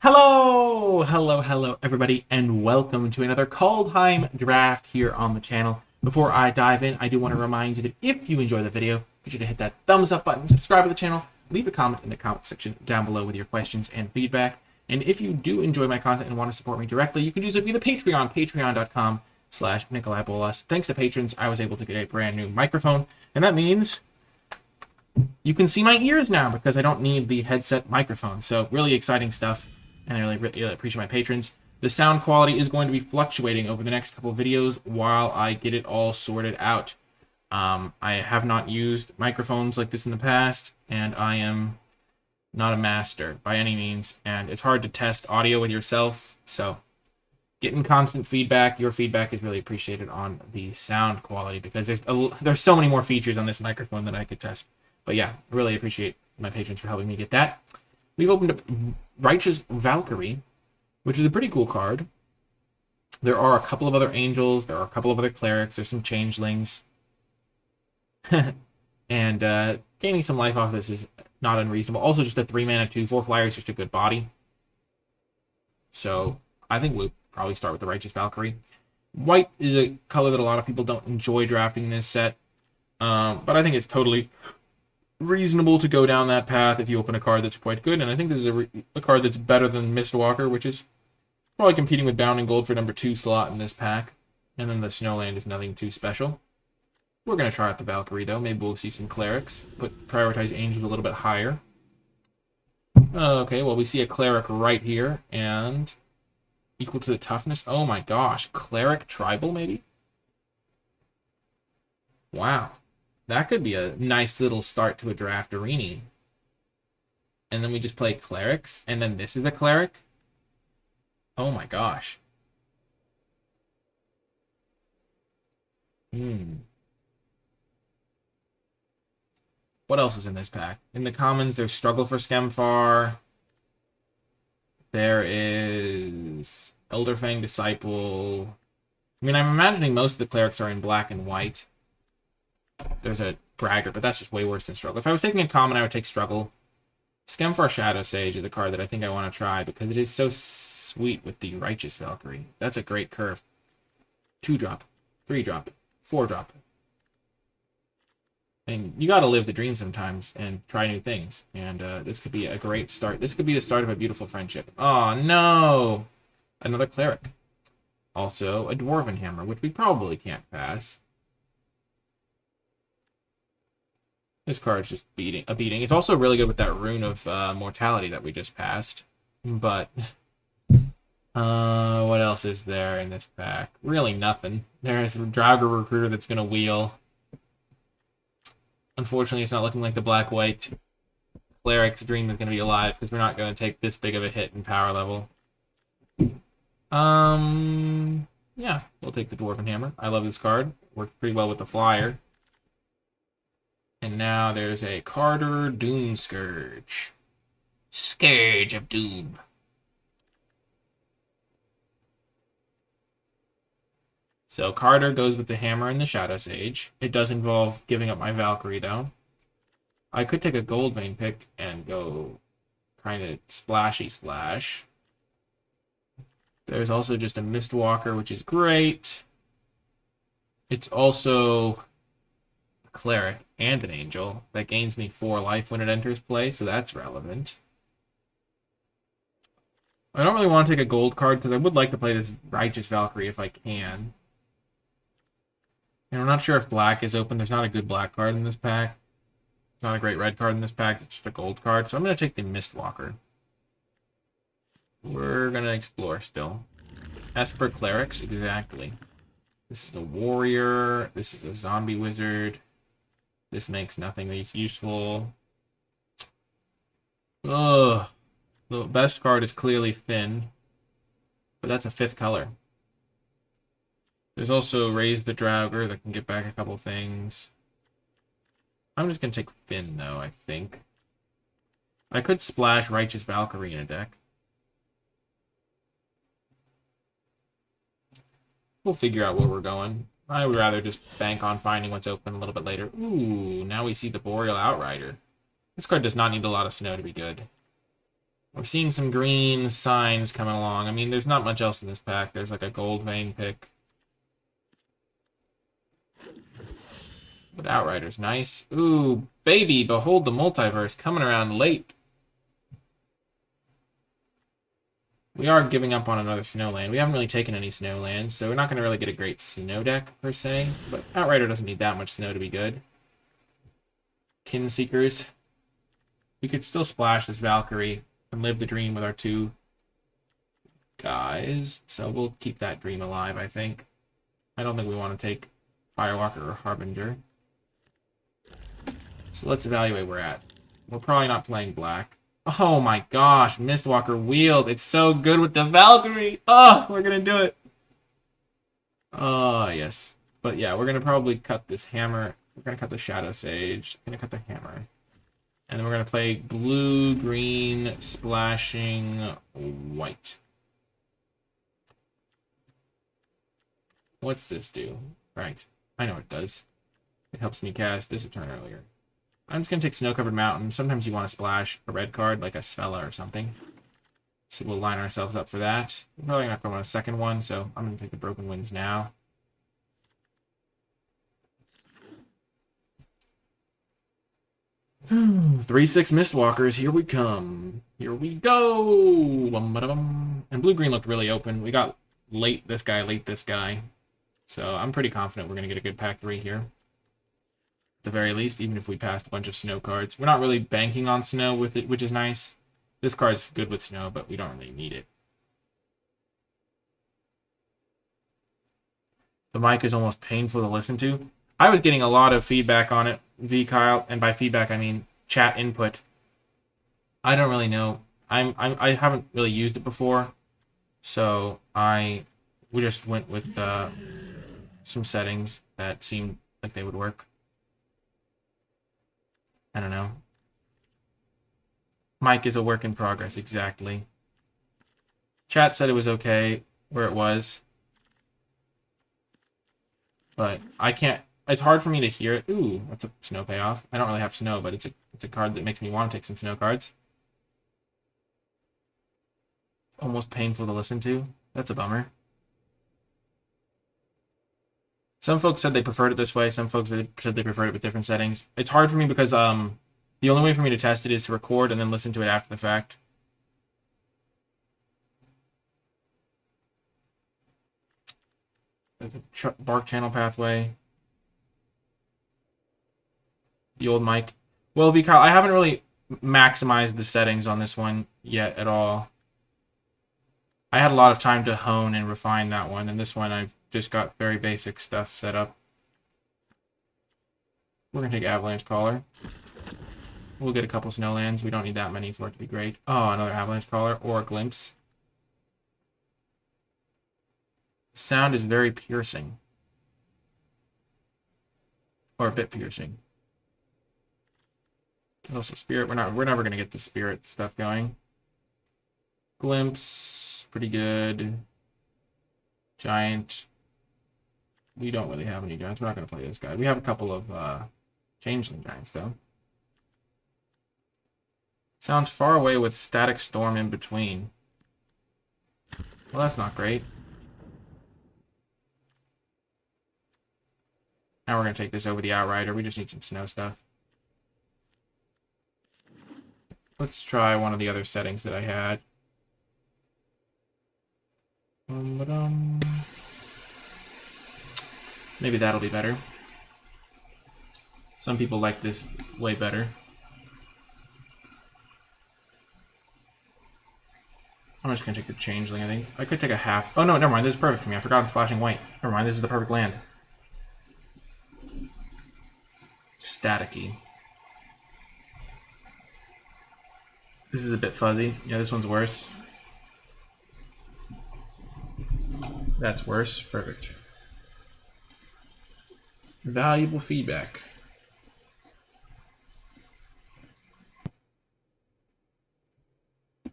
Hello, everybody, and welcome to another Kaldheim draft here on the channel. Before I dive in, I do want to remind you that if you enjoy the video, be sure to hit that thumbs up button, subscribe to the channel, leave a comment in the comment section down below with your questions and feedback. And if you do enjoy my content and want to support me directly, you can do so via the Patreon, patreon.com/Nikolai Bolas. Thanks to patrons, I was able to get a brand new microphone, and that means you can see my ears now because I don't need the headset microphone. So really exciting stuff, and I really appreciate my patrons. The sound quality is going to be fluctuating over the next couple of videos while I get it all sorted out. I have not used microphones like this in the past, and I am not a master by any means, and it's hard to test audio with yourself, so getting constant feedback, your feedback is really appreciated on the sound quality because there's so many more features on this microphone that I could test. But yeah, I really appreciate my patrons for helping me get that. We've opened up Righteous Valkyrie, which is a pretty cool card. There are a couple of other angels. There are a couple of other clerics. There's some changelings. And gaining some life off this is not unreasonable. Also, just a 3-mana 2/4 flyer is just a good body. So I think we'll probably start with the Righteous Valkyrie. White is a color that a lot of people don't enjoy drafting in this set. But I think it's totally reasonable to go down that path if you open a card that's quite good, and I think this is a card that's better than Mistwalker, which is probably competing with Bounding Gold for number 2 slot in this pack, and then the Snowland is nothing too special. We're going to try out the Valkyrie, though. Maybe we'll see some Clerics, but prioritize Angels a little bit higher. Okay, well, we see a Cleric right here, and equal to the toughness. Oh my gosh, Cleric Tribal, maybe? Wow. That could be a nice little start to a draft arena. And then we just play clerics, and then this is a cleric. Oh my gosh. What else is in this pack? In the commons, there's Struggle for Skemfar. There is Elderfang Disciple. I mean, I'm imagining most of the clerics are in black and white. There's a Braggart, but that's just way worse than Struggle. If I was taking a common, I would take Struggle. Skemfar Shadow Sage is a card that I think I want to try because it is so sweet with the Righteous Valkyrie. That's a great curve. 2-drop, 3-drop, 4-drop. And you gotta live the dream sometimes and try new things. And this could be a great start. This could be the start of a beautiful friendship. Oh no! Another Cleric. Also, a Dwarven Hammer, which we probably can't pass. This card's just beating. It's also really good with that Rune of Mortality that we just passed. But what else is there in this pack? Really nothing. There's a Draugr Recruiter that's going to wheel. Unfortunately, it's not looking like the black-white Cleric's Dream is going to be alive because we're not going to take this big of a hit in power level. Yeah, we'll take the Dwarven Hammer. I love this card. Works pretty well with the Flyer. And now there's a Carter Doom Scourge. Scourge of Doom. So Carter goes with the Hammer and the Shadow Sage. It does involve giving up my Valkyrie, though. I could take a Goldvein pick and go kind of splashy splash. There's also just a Mistwalker, which is great. It's also Cleric and an Angel that gains me 4 life when it enters play, so that's relevant. I don't really want to take a gold card because I would like to play this Righteous Valkyrie if I can. And I'm not sure if black is open. There's not a good black card in this pack. There's not a great red card in this pack. It's just a gold card, so I'm going to take the Mistwalker. We're going to explore still. Esper Clerics, exactly. This is a Warrior. This is a Zombie Wizard. This makes nothing that's useful. Ugh. The best card is clearly Finn. But that's a 5th color. There's also Raise the Draugr that can get back a couple things. I'm just going to take Finn, though, I think. I could splash Righteous Valkyrie in a deck. We'll figure out where we're going. I would rather just bank on finding what's open a little bit later. Ooh, now we see the Boreal Outrider. This card does not need a lot of snow to be good. We're seeing some green signs coming along. I mean, there's not much else in this pack. There's like a gold vein pick. But Outrider's nice. Ooh, baby, behold the multiverse coming around late. We are giving up on another snow land. We haven't really taken any snow lands, so we're not going to really get a great snow deck, per se. But Outrider doesn't need that much snow to be good. Kinseekers. We could still splash this Valkyrie and live the dream with our 2 guys. So we'll keep that dream alive, I think. I don't think we want to take Firewalker or Harbinger. So let's evaluate where we're at. We're probably not playing black. Oh my gosh, Mistwalker Wield. It's so good with the Valkyrie. Oh, we're going to do it. Oh, yes. But yeah, we're going to probably cut this hammer. We're going to cut the Shadow Sage. Going to cut the hammer. And then we're going to play blue, green, splashing, white. What's this do? Right. I know what it does. It helps me cast this a turn earlier. I'm just going to take Snow-Covered Mountain. Sometimes you want to splash a red card, like a Svella or something. So we'll line ourselves up for that. We're probably not going to want a second one, so I'm going to take the Broken Winds now. Hmm, 3/6 Mistwalkers, here we come. Here we go! And blue-green looked really open. We got late this guy. So I'm pretty confident we're going to get a good pack 3 here. At the very least, even if we passed a bunch of snow cards. We're not really banking on snow with it, which is nice. This card's good with snow, but we don't really need it. The mic is almost painful to listen to. I was getting a lot of feedback on it, Kyle, and by feedback I mean chat input. I don't really know. I haven't really used it before, so we just went with some settings that seemed like they would work. I don't know. Mic is a work in progress, exactly. Chat said it was okay where it was. But I can't... It's hard for me to hear it. Ooh, that's a snow payoff. I don't really have snow, but it's a card that makes me want to take some snow cards. Almost painful to listen to. That's a bummer. Some folks said they preferred it this way. Some folks said they preferred it with different settings. It's hard for me because the only way for me to test it is to record and then listen to it after the fact. Bark channel pathway. The old mic. Well, Kyle, I haven't really maximized the settings on this one yet at all. I had a lot of time to hone and refine that one, and this one I've just got very basic stuff set up. We're going to take Avalanche Caller. We'll get a couple Snowlands. We don't need that many for it to be great. Oh, another Avalanche Caller or a Glimpse. The sound is very piercing. Or a bit piercing. Also Spirit. We're never going to get the Spirit stuff going. Glimpse. Pretty good. Giant. We don't really have any giants. We're not going to play this guy. We have a couple of Changeling Giants, though. Sounds far away with Static Storm in between. Well, that's not great. Now we're going to take this over the Outrider. We just need some snow stuff. Let's try one of the other settings that I had. Maybe that'll be better. Some people like this way better. I'm just going to take the Changeling, I think. I could take a half. Oh, no, never mind. This is perfect for me. I forgot I'm splashing white. Never mind. This is the perfect land. Staticky. This is a bit fuzzy. Yeah, this one's worse. That's worse. Perfect. Valuable feedback.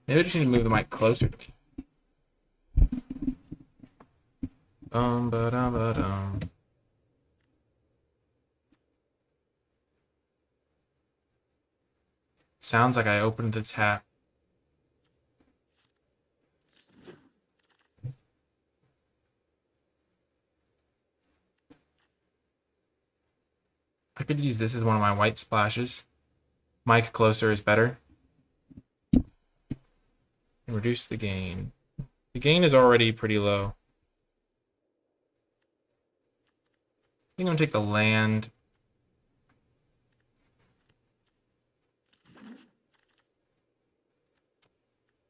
Maybe I just need to move the mic closer to me. Ba-dum. Sounds like I opened the tap. I could use this as one of my white splashes. Mic closer is better. And reduce the gain. The gain is already pretty low. I think I'm gonna take the land.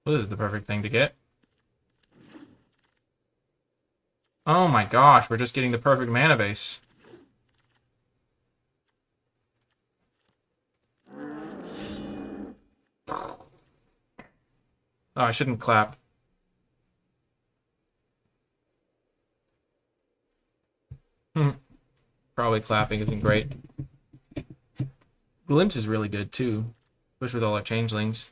Well, this is the perfect thing to get. Oh my gosh, we're just getting the perfect mana base. Oh, I shouldn't clap. Probably clapping isn't great. Glimpse is really good too, especially with all our changelings.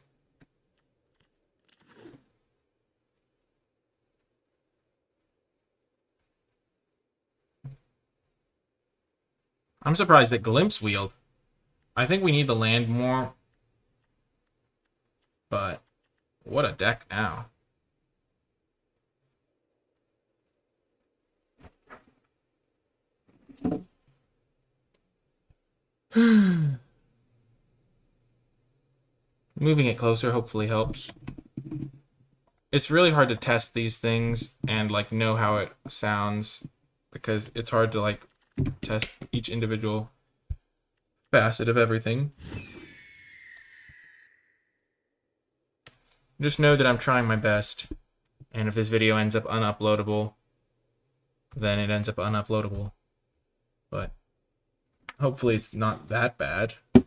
I'm surprised that Glimpse wheeled. I think we need the land more. But what a deck now. Moving it closer hopefully helps. It's really hard to test these things and like know how it sounds because it's hard to like test each individual facet of everything. Just know that I'm trying my best, and if this video ends up unuploadable, then it ends up unuploadable. But hopefully it's not that bad. This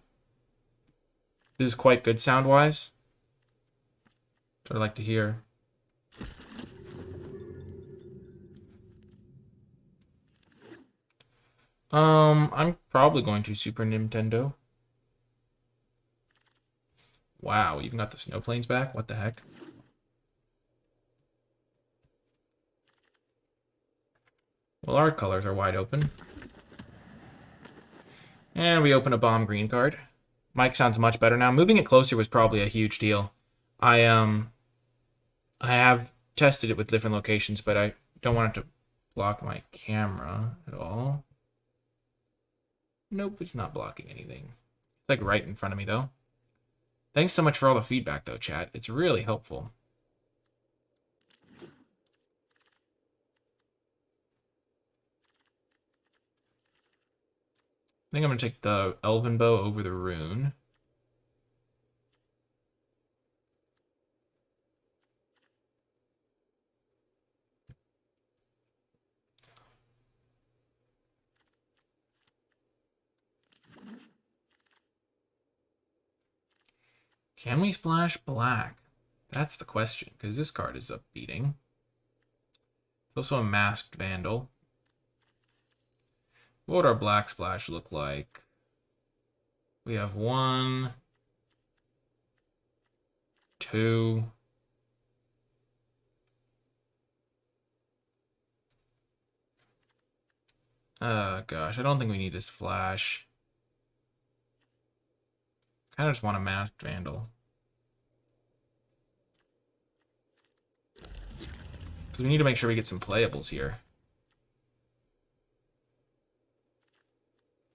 is quite good sound-wise. That's what I like to hear. I'm probably going to Super Nintendo. Wow, even got the snow planes back? What the heck? Well, our colors are wide open. And we open a bomb green card. Mic sounds much better now. Moving it closer was probably a huge deal. I have tested it with different locations, but I don't want it to block my camera at all. Nope, it's not blocking anything. It's like right in front of me though. Thanks so much for all the feedback though, chat. It's really helpful. I think I'm going to take the Elven Bow over the rune. Can we splash black? That's the question, because this card is up beating. It's also a Masked Vandal. What would our black splash look like? We have 1, 2. Oh gosh, I don't think we need this flash. Kind of just want a Masked Vandal. Because we need to make sure we get some playables here.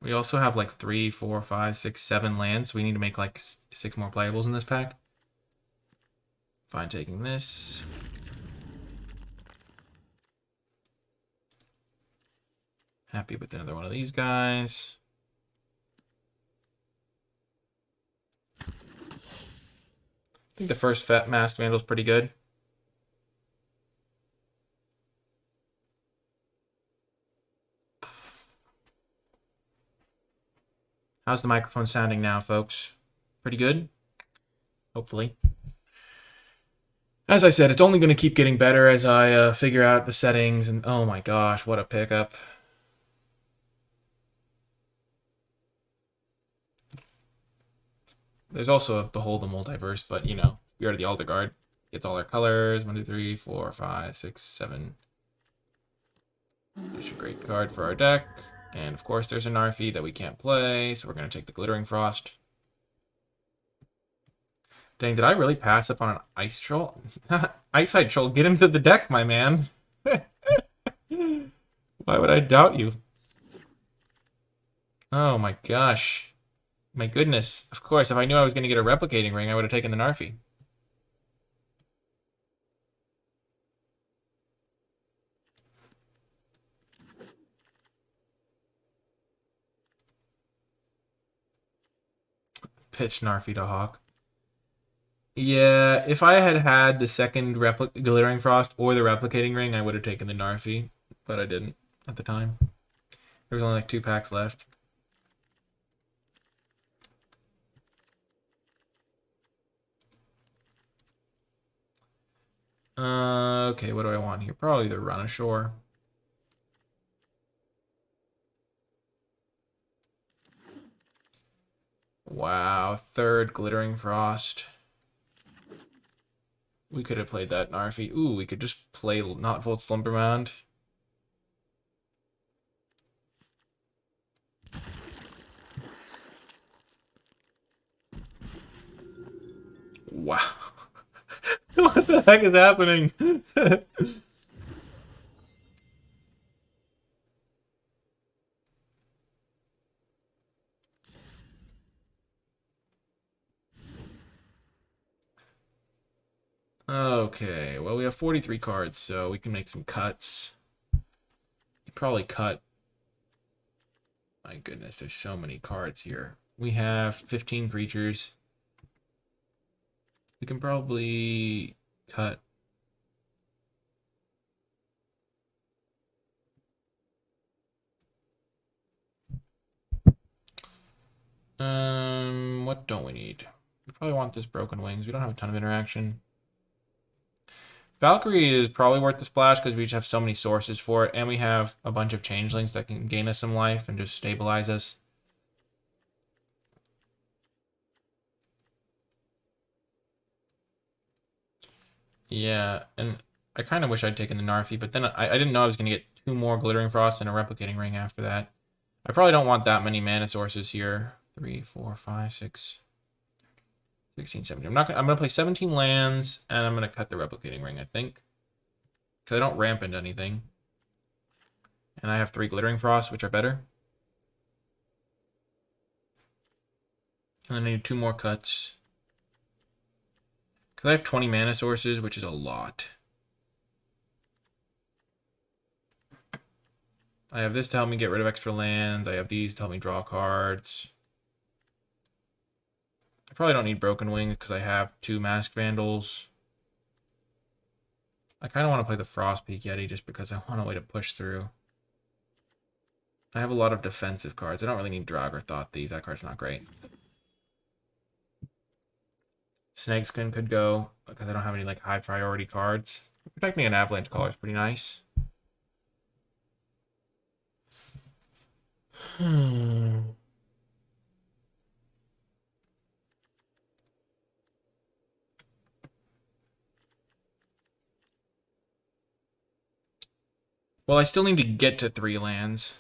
We also have like 3, 4, 5, 6, 7 lands, so we need to make like 6 more playables in this pack. Fine, taking this. Happy with another one of these guys. I think the first Masked Vandal is pretty good. How's the microphone sounding now, folks? Pretty good? Hopefully. As I said, it's only going to keep getting better as I figure out the settings, and oh my gosh, what a pickup. There's also a Behold the Multiverse, but you know, we are the Alder Guard. Gets all our colors. 1, 2, 3, 4, 5, 6, 7. It's a great card for our deck. And of course, there's a Narfi that we can't play, so we're going to take the Glittering Frost. Dang, did I really pass up on an Ice Troll? Ice-Hide Troll, get him to the deck, my man. Why would I doubt you? Oh my gosh. My goodness. Of course, if I knew I was going to get a replicating ring, I would have taken the Narfi. Pitch Narfi to Hawk. Yeah, if I had had the second Glittering Frost or the replicating ring, I would have taken the Narfi, but I didn't at the time. There was only like 2 packs left. Okay, what do I want here? Probably the Run Ashore. Wow, third Glittering Frost. We could have played that Narfi. Ooh, we could just play not Volt Slumbermound. Wow. What the heck is happening? Okay, well, we have 43 cards, so we can make some cuts. Probably cut. My goodness, there's so many cards here. We have 15 creatures. We can probably cut. What don't we need? We probably want this Broken Wings. We don't have a ton of interaction. Valkyrie is probably worth the splash because we just have so many sources for it, and we have a bunch of changelings that can gain us some life and just stabilize us. Yeah, and I kind of wish I'd taken the Narfi, but then I didn't know I was going to get 2 more Glittering Frost and a Replicating Ring after that. I probably don't want that many mana sources here. 3, 4, 5, 6, 16, 17. I'm going to play 17 lands, and I'm going to cut the Replicating Ring, I think. Because I don't ramp into anything. And I have 3 Glittering Frosts, which are better. And then I need 2 more cuts. Because I have 20 mana sources, which is a lot. I have this to help me get rid of extra lands. I have these to help me draw cards. I probably don't need Broken Wings because I have 2 Masked Vandals. I kind of want to play the Frostpeak Yeti just because I want a way to push through. I have a lot of defensive cards. I don't really need Drog or Thought Thief. That card's not great. Snakeskin could go because I don't have any like high priority cards. Protecting an Avalanche Caller is pretty nice. Well, I still need to get to 3 lands.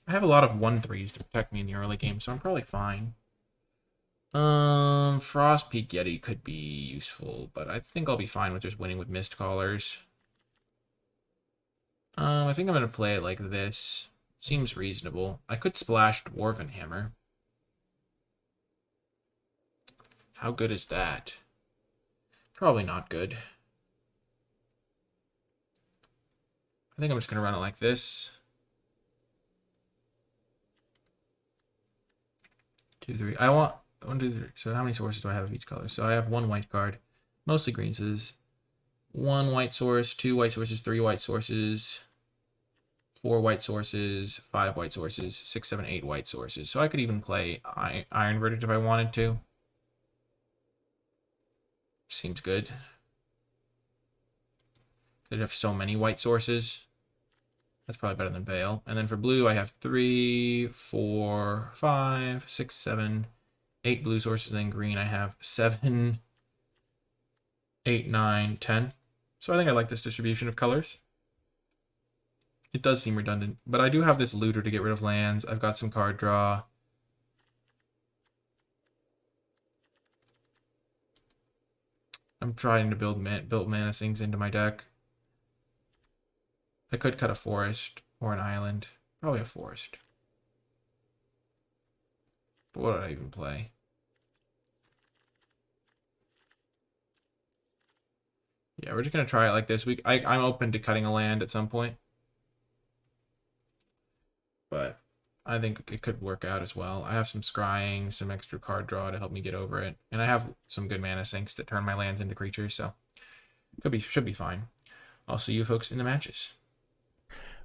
I have a lot of 1/3s to protect me in the early game, so I'm probably fine. Frostpeak Yeti could be useful, but I think I'll be fine with just winning with Mistcallers. I think I'm gonna play it like this. Seems reasonable. I could splash Dwarven Hammer. How good is that? Probably not good. I think I'm just gonna run it like this. 2, 3. I want 1, 2, 3. So how many sources do I have of each color? So I have 1 white card, mostly greens. 1 white source, 2 white sources, 3 white sources, 4 white sources, 5 white sources, 6, 7, 8 white sources. So I could even play Iron Verdict if I wanted to. Seems good. I'd have so many white sources. That's probably better than Veil. And then for blue, I have 3, 4, 5, 6, 7, 8 blue sources. And then green, I have 7, 8, 9, 10. So I think I like this distribution of colors. It does seem redundant, but I do have this looter to get rid of lands. I've got some card draw. I'm trying to build Manasings into my deck. I could cut a forest or an island. Probably a forest. But what did I even play? Yeah, we're just going to try it like this. I'm open to cutting a land at some point. But I think it could work out as well. I have some scrying, some extra card draw to help me get over it. And I have some good mana sinks that turn my lands into creatures, so should be fine. I'll see you folks in the matches.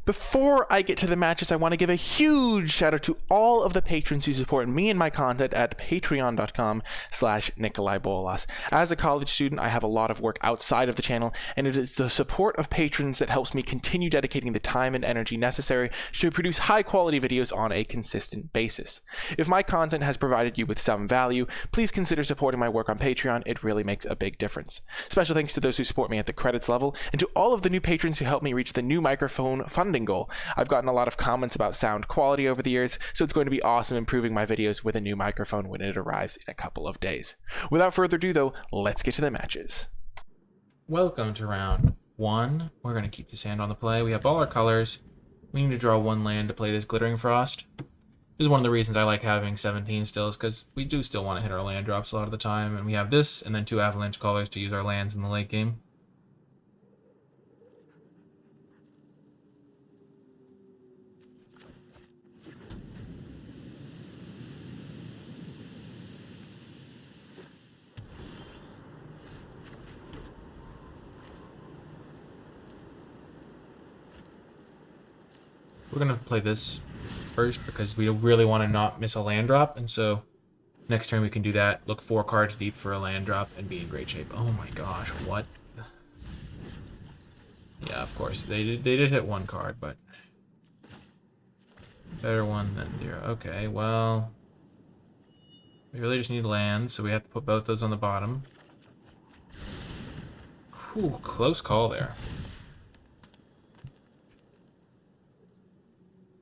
Before I get to the matches, I want to give a huge shout out to all of the patrons who support me and my content at patreon.com/Nikolai Bolas. As a college student, I have a lot of work outside of the channel, and it is the support of patrons that helps me continue dedicating the time and energy necessary to produce high quality videos on a consistent basis. If my content has provided you with some value, please consider supporting my work on Patreon. It really makes a big difference. Special thanks to those who support me at the credits level, and to all of the new patrons who helped me reach the new microphone funding goal. I've gotten a lot of comments about sound quality over the years, so it's going to be awesome improving my videos with a new microphone when it arrives in a couple of days. Without further ado though, let's get to the matches. Welcome to round 1. We're going to keep this hand on the play. We have all our colors. We need to draw 1 land to play this Glittering Frost. This is one of the reasons I like having 17 still, is because we do still want to hit our land drops a lot of the time, and we have this and then 2 Avalanche colors to use our lands in the late game. We're going to play this first because we really want to not miss a land drop, and so next turn we can do that, look 4 cards deep for a land drop, and be in great shape. Oh my gosh, what? Yeah, of course, they did hit 1 card, but better 1 than 0. Okay, well, we really just need lands, so we have to put both those on the bottom. Whew, close call there.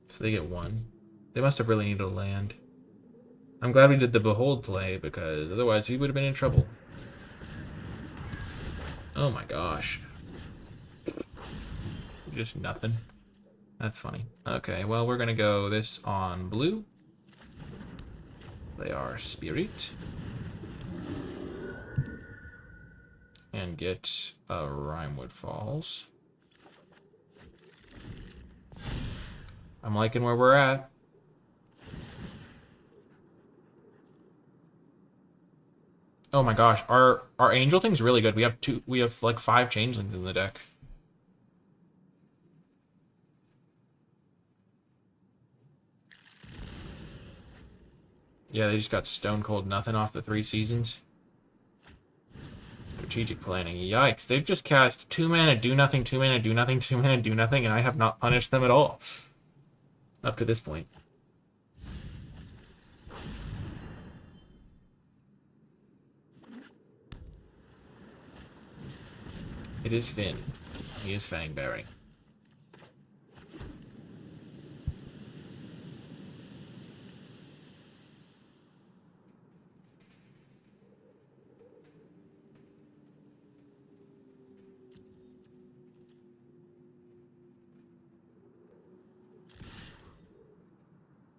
So they get 1. They must have really needed a land. I'm glad we did the Behold play, because otherwise he would have been in trouble. Oh my gosh. Just nothing. That's funny. Okay, well, we're going to go this on blue. Play our Spirit. And get a Rimewood Falls. I'm liking where we're at. Oh my gosh, our angel thing's really good. We have like 5 changelings in the deck. Yeah, they just got stone cold nothing off the 3 seasons. Strategic planning. Yikes, they've just cast 2 mana, do nothing, 2 mana, do nothing, 2 mana, do nothing, and I have not punished them at all. Up to this point. It is Finn. He is Fangberry.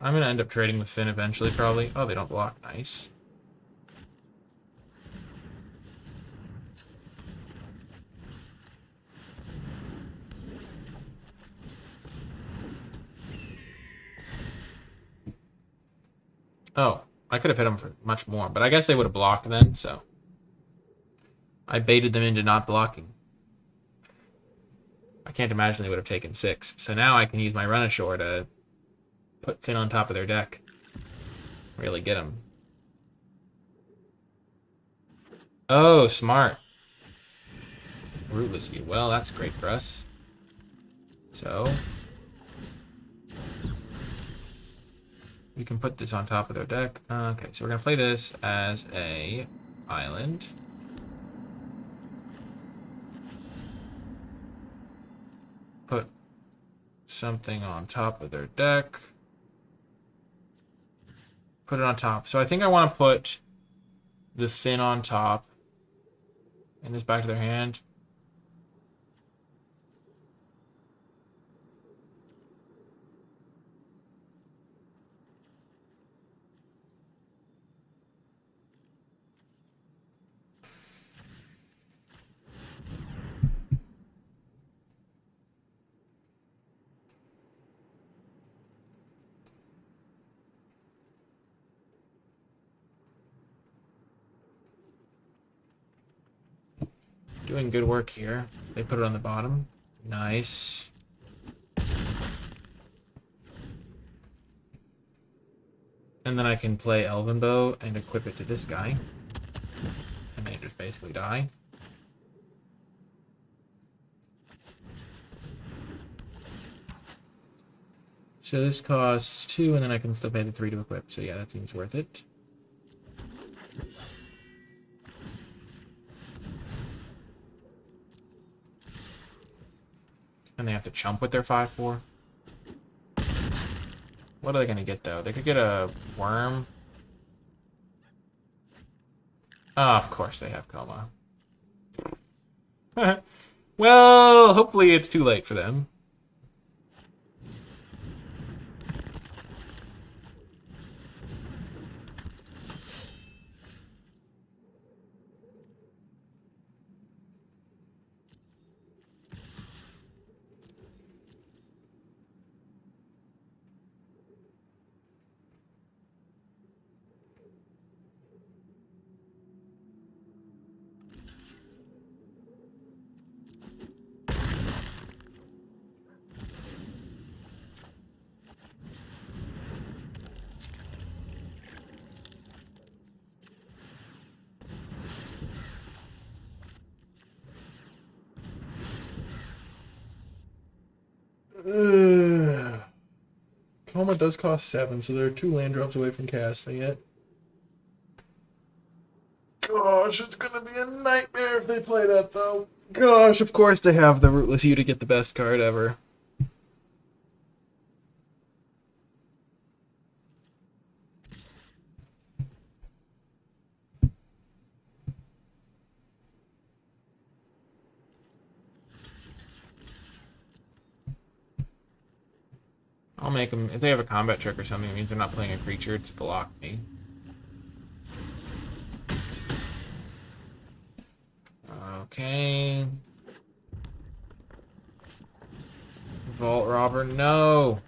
I'm going to end up trading with Finn eventually, probably. Oh, they don't block. Nice. Oh, I could have hit them for much more, but I guess they would have blocked then, so. I baited them into not blocking. I can't imagine they would have taken 6. So now I can use my Run Ashore to put Finn on top of their deck. Really get him. Oh, smart. Rootless you. Well, that's great for us. So we can put this on top of their deck. Okay, so we're gonna play this as a island. Put something on top of their deck. Put it on top. So I think I want to put the Finn on top. And this back to their hand. doing good work here. They put it on the bottom. Nice. And then I can play Elven Bow and equip it to this guy. And they just basically die. So this costs 2, and then I can still pay the 3 to equip. So yeah, that seems worth it. And they have to chump with their 5/4. What are they gonna get though? They could get a worm. Oh, of course they have coma. Well, hopefully it's too late for them. Coma does cost 7, so there are 2 land drops away from casting it. Gosh, it's gonna be a nightmare if they play that, though. Gosh, of course they have the Rootless U to get the best card ever. I'll make them, if they have a combat trick or something, it means they're not playing a creature to block me. Okay. Vault Robber, no!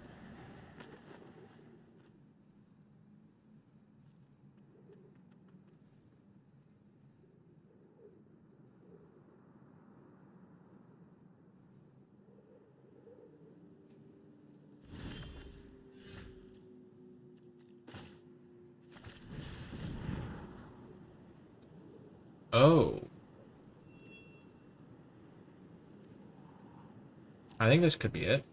Oh. I think this could be it.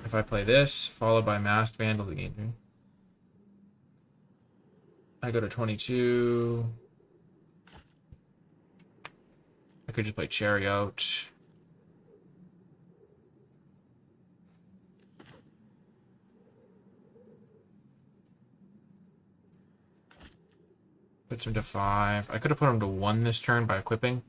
If I play this, followed by Masked Vandal to game 3. I go to 22. I could just play Chariot. Puts him to 5. I could have put him to 1 this turn by equipping.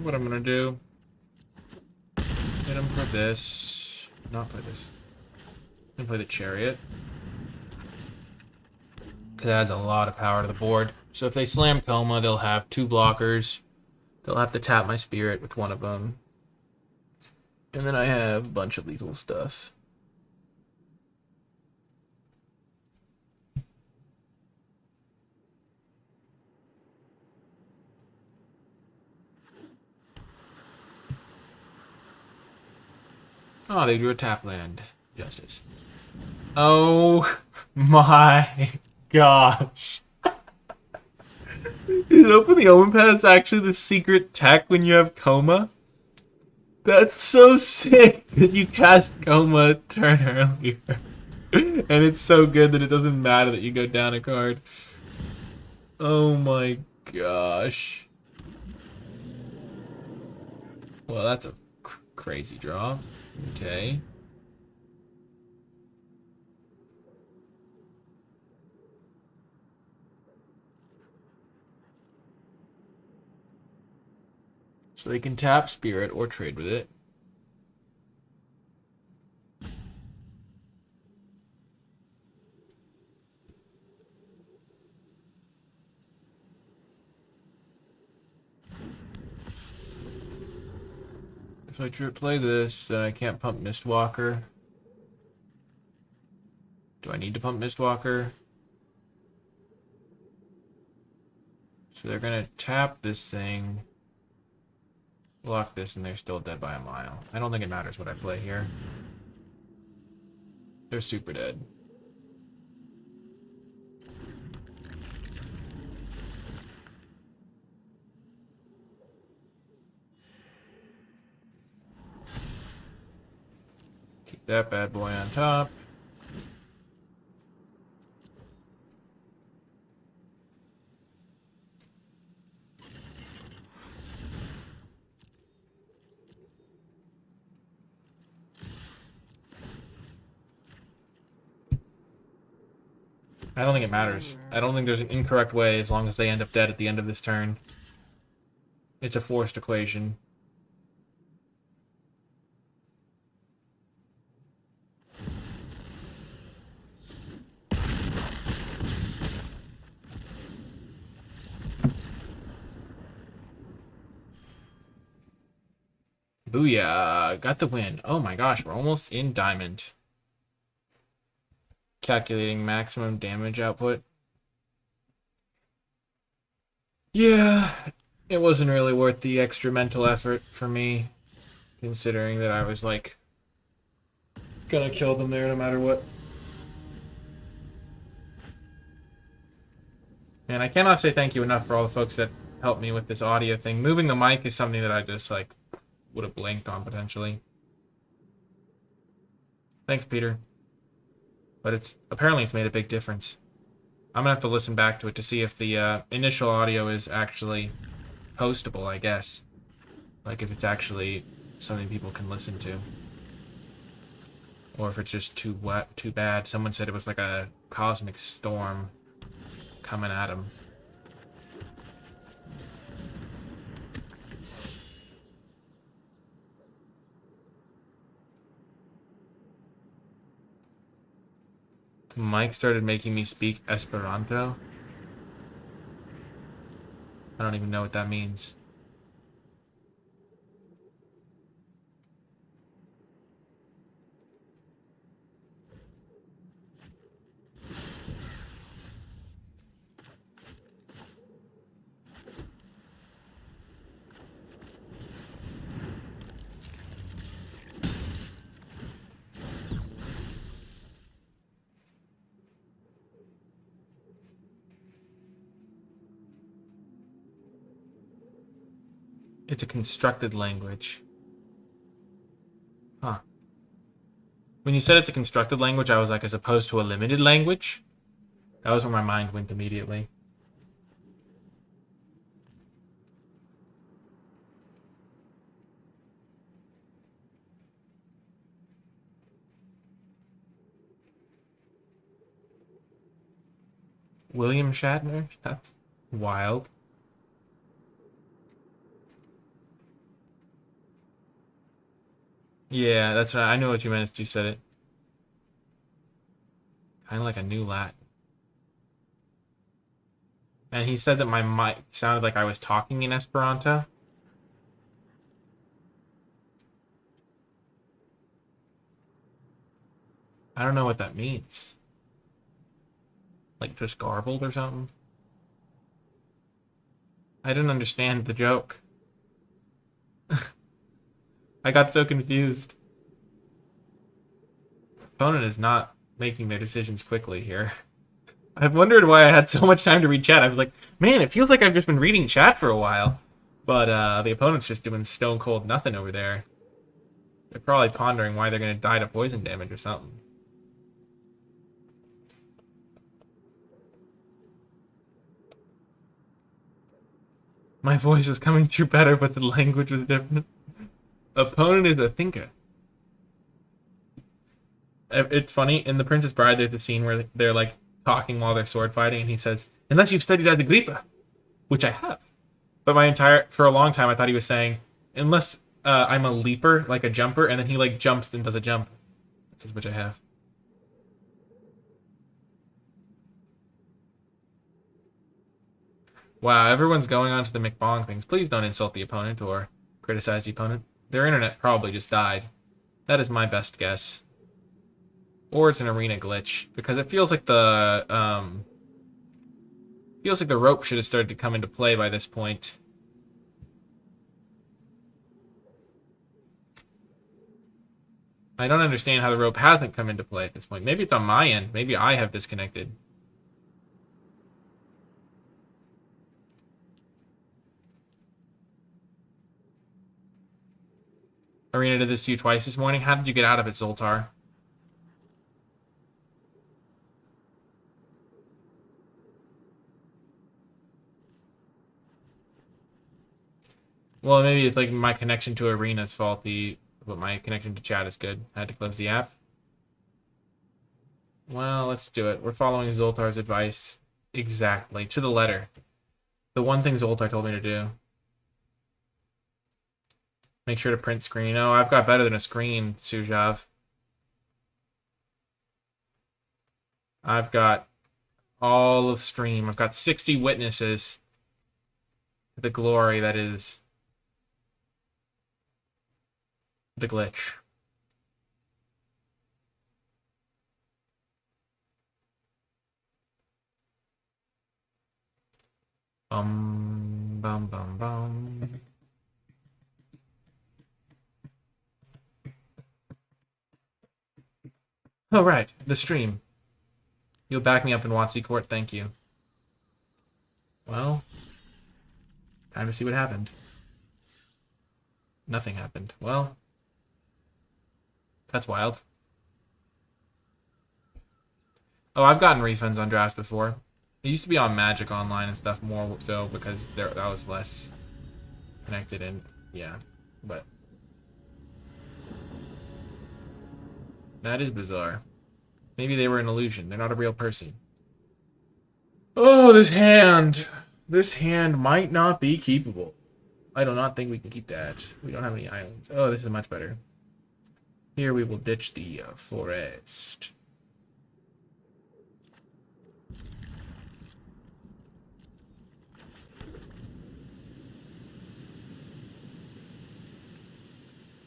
What I'm gonna do? Hit him for this. Not play this. And play the Chariot. Because it adds a lot of power to the board. So if they slam Coma, they'll have 2 blockers. They'll have to tap my Spirit with one of them. And then I have a bunch of lethal stuff. Oh, they drew a tap land. Justice. Oh my gosh. Is Open the Omen Path's actually the secret tech when you have Coma? That's so sick that you cast Coma a turn earlier. And it's so good that it doesn't matter that you go down a card. Oh my gosh. Well, that's a crazy draw. Okay. So they can tap spirit or trade with it. If I play this, then I can't pump Mistwalker. Do I need to pump Mistwalker? So they're gonna tap this thing, block this, and they're still dead by a mile. I don't think it matters what I play here. They're super dead. Keep that bad boy on top. I don't think it matters. I don't think there's an incorrect way as long as they end up dead at the end of this turn. It's a forced equation. Booyah! Got the win. Oh my gosh, we're almost in diamond. Calculating maximum damage output. Yeah, it wasn't really worth the extra mental effort for me, considering that I was like gonna kill them there no matter what. And I cannot say thank you enough for all the folks that helped me with this audio thing. Moving the mic is something that I just like would have blanked on potentially. Thanks, Peter. But apparently it's made a big difference. I'm gonna have to listen back to it to see if the initial audio is actually postable, I guess. Like if it's actually something people can listen to. Or if it's just too bad. Someone said it was like a cosmic storm coming at him. Mike started making me speak Esperanto. I don't even know what that means. It's a constructed language. Huh. When you said it's a constructed language, I was like, as opposed to a limited language? That was where my mind went immediately. William Shatner? That's wild. Yeah, that's right. I know what you meant as you said it. Kind of like a new Latin. And he said that my mic sounded like I was talking in Esperanto. I don't know what that means. Like just garbled or something? I didn't understand the joke. I got so confused. Opponent is not making their decisions quickly here. I've wondered why I had so much time to read chat. I was like, man, it feels like I've just been reading chat for a while. But the opponent's just doing stone cold nothing over there. They're probably pondering why they're going to die to poison damage or something. My voice was coming through better, but the language was different. Opponent is a thinker. It's funny, in The Princess Bride, there's a scene where they're like talking while they're sword fighting, and he says, unless you've studied as Agrippa, which I have. But for a long time, I thought he was saying, Unless I'm a leaper, like a jumper, and then he like jumps and does a jump. That's as much I have. Wow, everyone's going on to the McBong things. Please don't insult the opponent or criticize the opponent. Their internet probably just died. That is my best guess. Or it's an arena glitch, because it feels like the rope should have started to come into play by this point. I don't understand how the rope hasn't come into play at this point. Maybe it's on my end. Maybe I have disconnected. Arena did this to you twice this morning. How did you get out of it, Zoltar? Well, maybe it's like my connection to Arena is faulty, but my connection to chat is good. I had to close the app. Well, let's do it. We're following Zoltar's advice exactly, to the letter. The one thing Zoltar told me to do. Make sure to print screen. Oh, I've got better than a screen, Sujav. I've got all of stream. I've got 60 witnesses to the glory that is the glitch. Bum, bum, bum, bum. Oh, right. The stream. You'll back me up in WotC Court, thank you. Well, time to see what happened. Nothing happened. Well, that's wild. Oh, I've gotten refunds on drafts before. It used to be on Magic Online and stuff more so because that was less connected and yeah, but that is bizarre. Maybe they were an illusion. They're not a real person. Oh, this hand. This hand might not be keepable. I do not think we can keep that. We don't have any islands. Oh, this is much better. Here we will ditch the forest.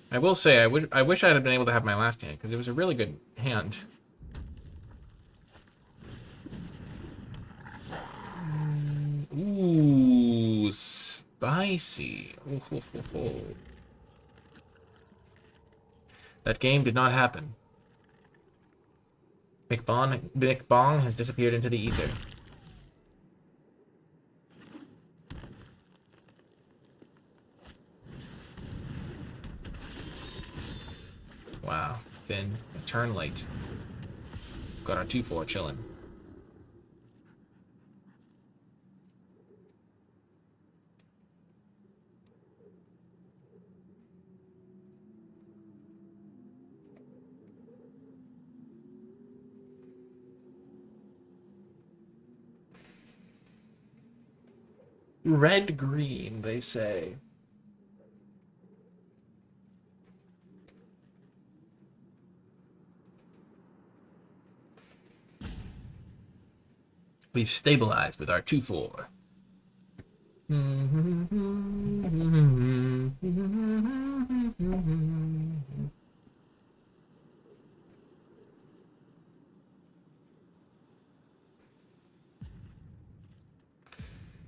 I will say, I wish I had been able to have my last hand, because it was a really good hand. Ooh, spicy. Ooh, ho, ho, ho. That game did not happen. McBong has disappeared into the ether. Wow, Finn, a turn late. Got our 2-4 chilling. Red-green, they say. We've stabilized with our 2-4.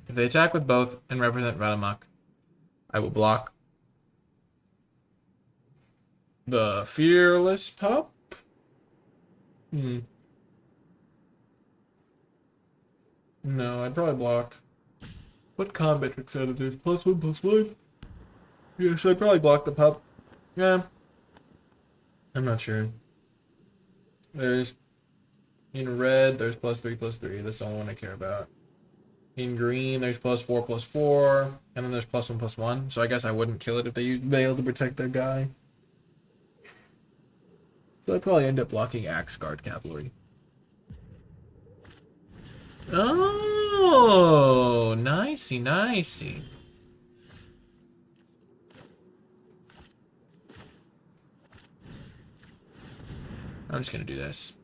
If they attack with both and represent Radamuk, I will block the Fearless Pup. No, I'd probably block. What combat trick said there's +1/+1? Yes, I'd probably block the pup. Yeah. I'm not sure. There's in red, there's +3/+3. That's the only one I care about. In green, there's +4/+4, and then there's +1/+1. So I guess I wouldn't kill it if they used Veil to protect their guy. So I'd probably end up blocking Axe Guard Cavalry. Oh, nicey, nicey. I'm just gonna do this.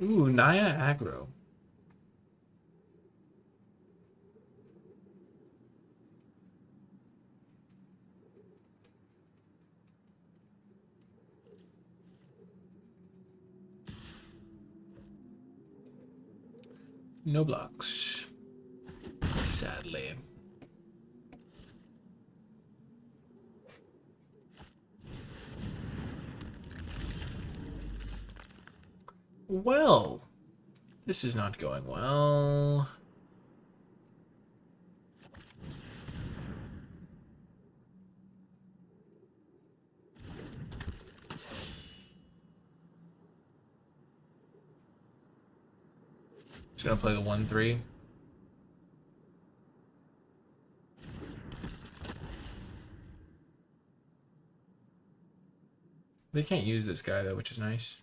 Ooh, Naya aggro. No blocks. Sadly. Well, this is not going well. Just gonna play the 1-3. They can't use this guy though, which is nice.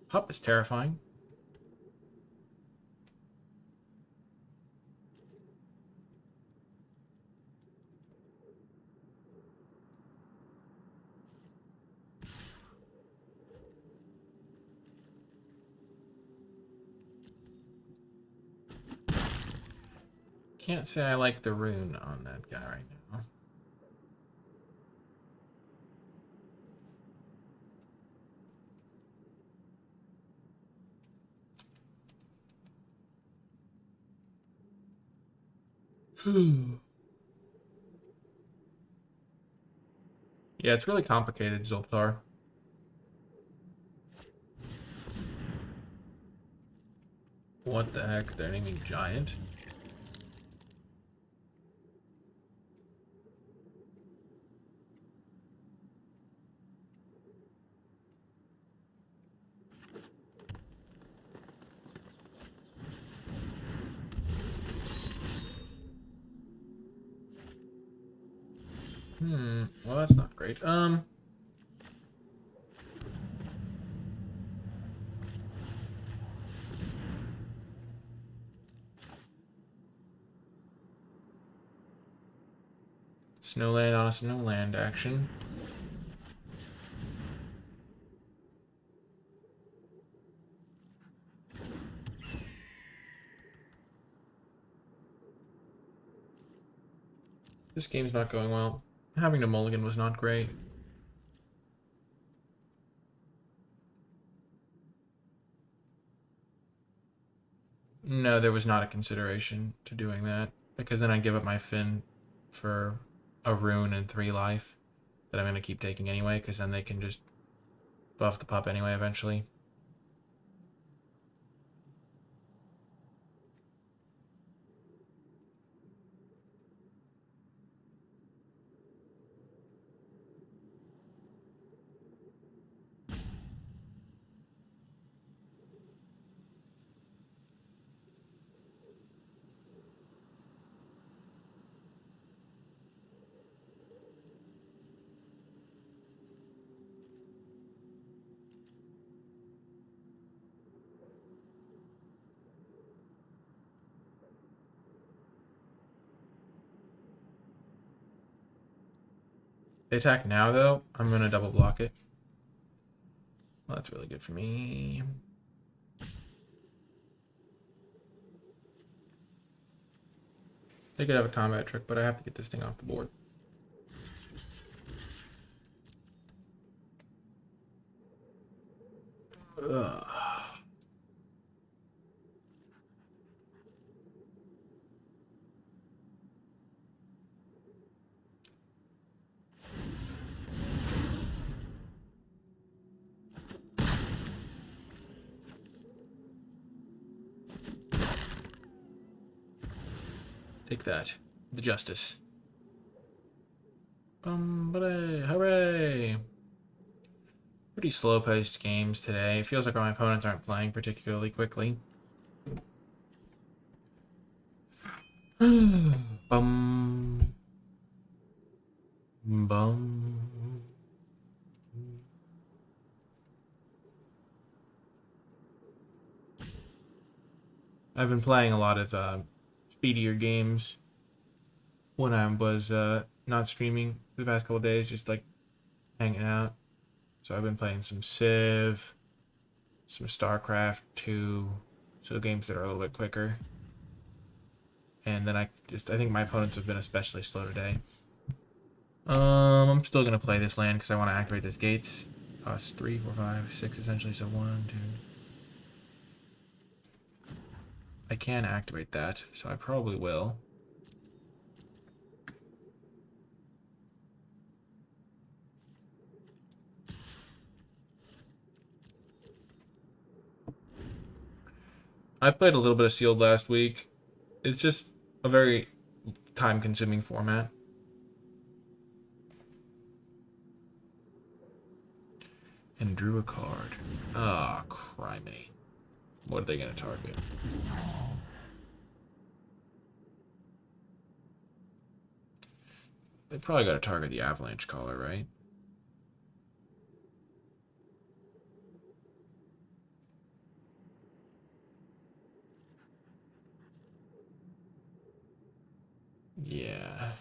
Pup is terrifying. Can't say I like the rune on that guy right now. Yeah, it's really complicated, Zoltar. What the heck? They're naming giant? Well, that's not great. Snowland on a Snowland action. This game's not going well. Having a mulligan was not great. No, there was not a consideration to doing that, because then I'd give up my Finn for a rune and 3 life that I'm going to keep taking anyway, because then they can just buff the pup anyway eventually. They attack now, though. I'm going to double block it. Well, that's really good for me. They could have a combat trick, but I have to get this thing off the board. Ugh. Take that. The justice. Hooray! Pretty slow-paced games today. It feels like my opponents aren't playing particularly quickly. Bum. Bum. I've been playing a lot of speedier games when I was not streaming the past couple of days, just like hanging out. So I've been playing some Civ, some StarCraft 2, so games that are a little bit quicker. And then I think my opponents have been especially slow today. I'm still gonna play this land because I want to activate this gates. Costs 3, 4, 5, 6 essentially, so 1, 2. I can activate that, so I probably will. I played a little bit of Sealed last week. It's just a very time-consuming format. And drew a card. Ah, criminy. What are they going to target? They probably got to target the Avalanche Caller, right? Yeah.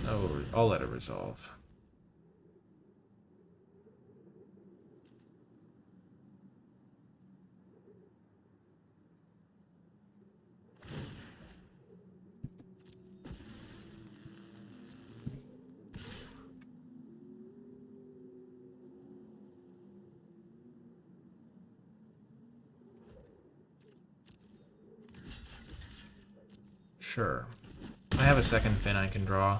Oh, I'll let it resolve. Sure. I have a second fin I can draw.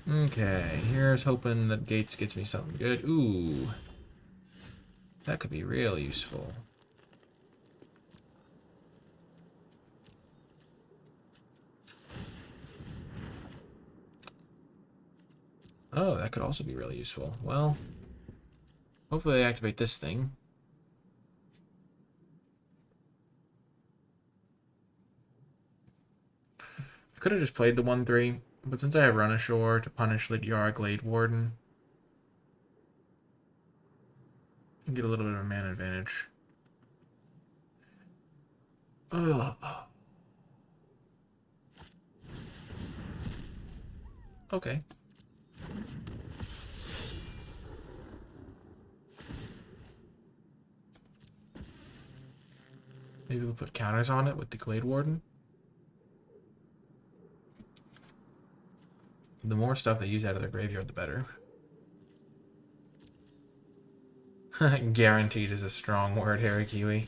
Okay, here's hoping that Gates gets me something good. Ooh. That could be real useful. Oh, that could also be really useful. Well, hopefully they activate this thing. I could have just played the 1/3, but since I have Run Ashore to punish Lidyara Glade Warden, I can get a little bit of a mana advantage. Ugh. Okay. Maybe we'll put counters on it with the Glade Warden. The more stuff they use out of their graveyard, the better. Guaranteed is a strong word, Harry Kiwi.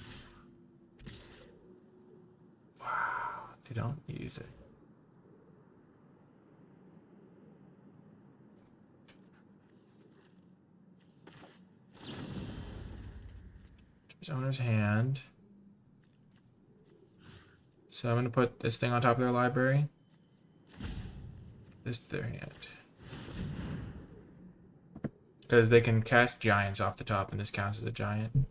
Wow, they don't use it. His owner's hand. So I'm going to put this thing on top of their library. This to their hand. Because they can cast giants off the top, and this counts as a giant.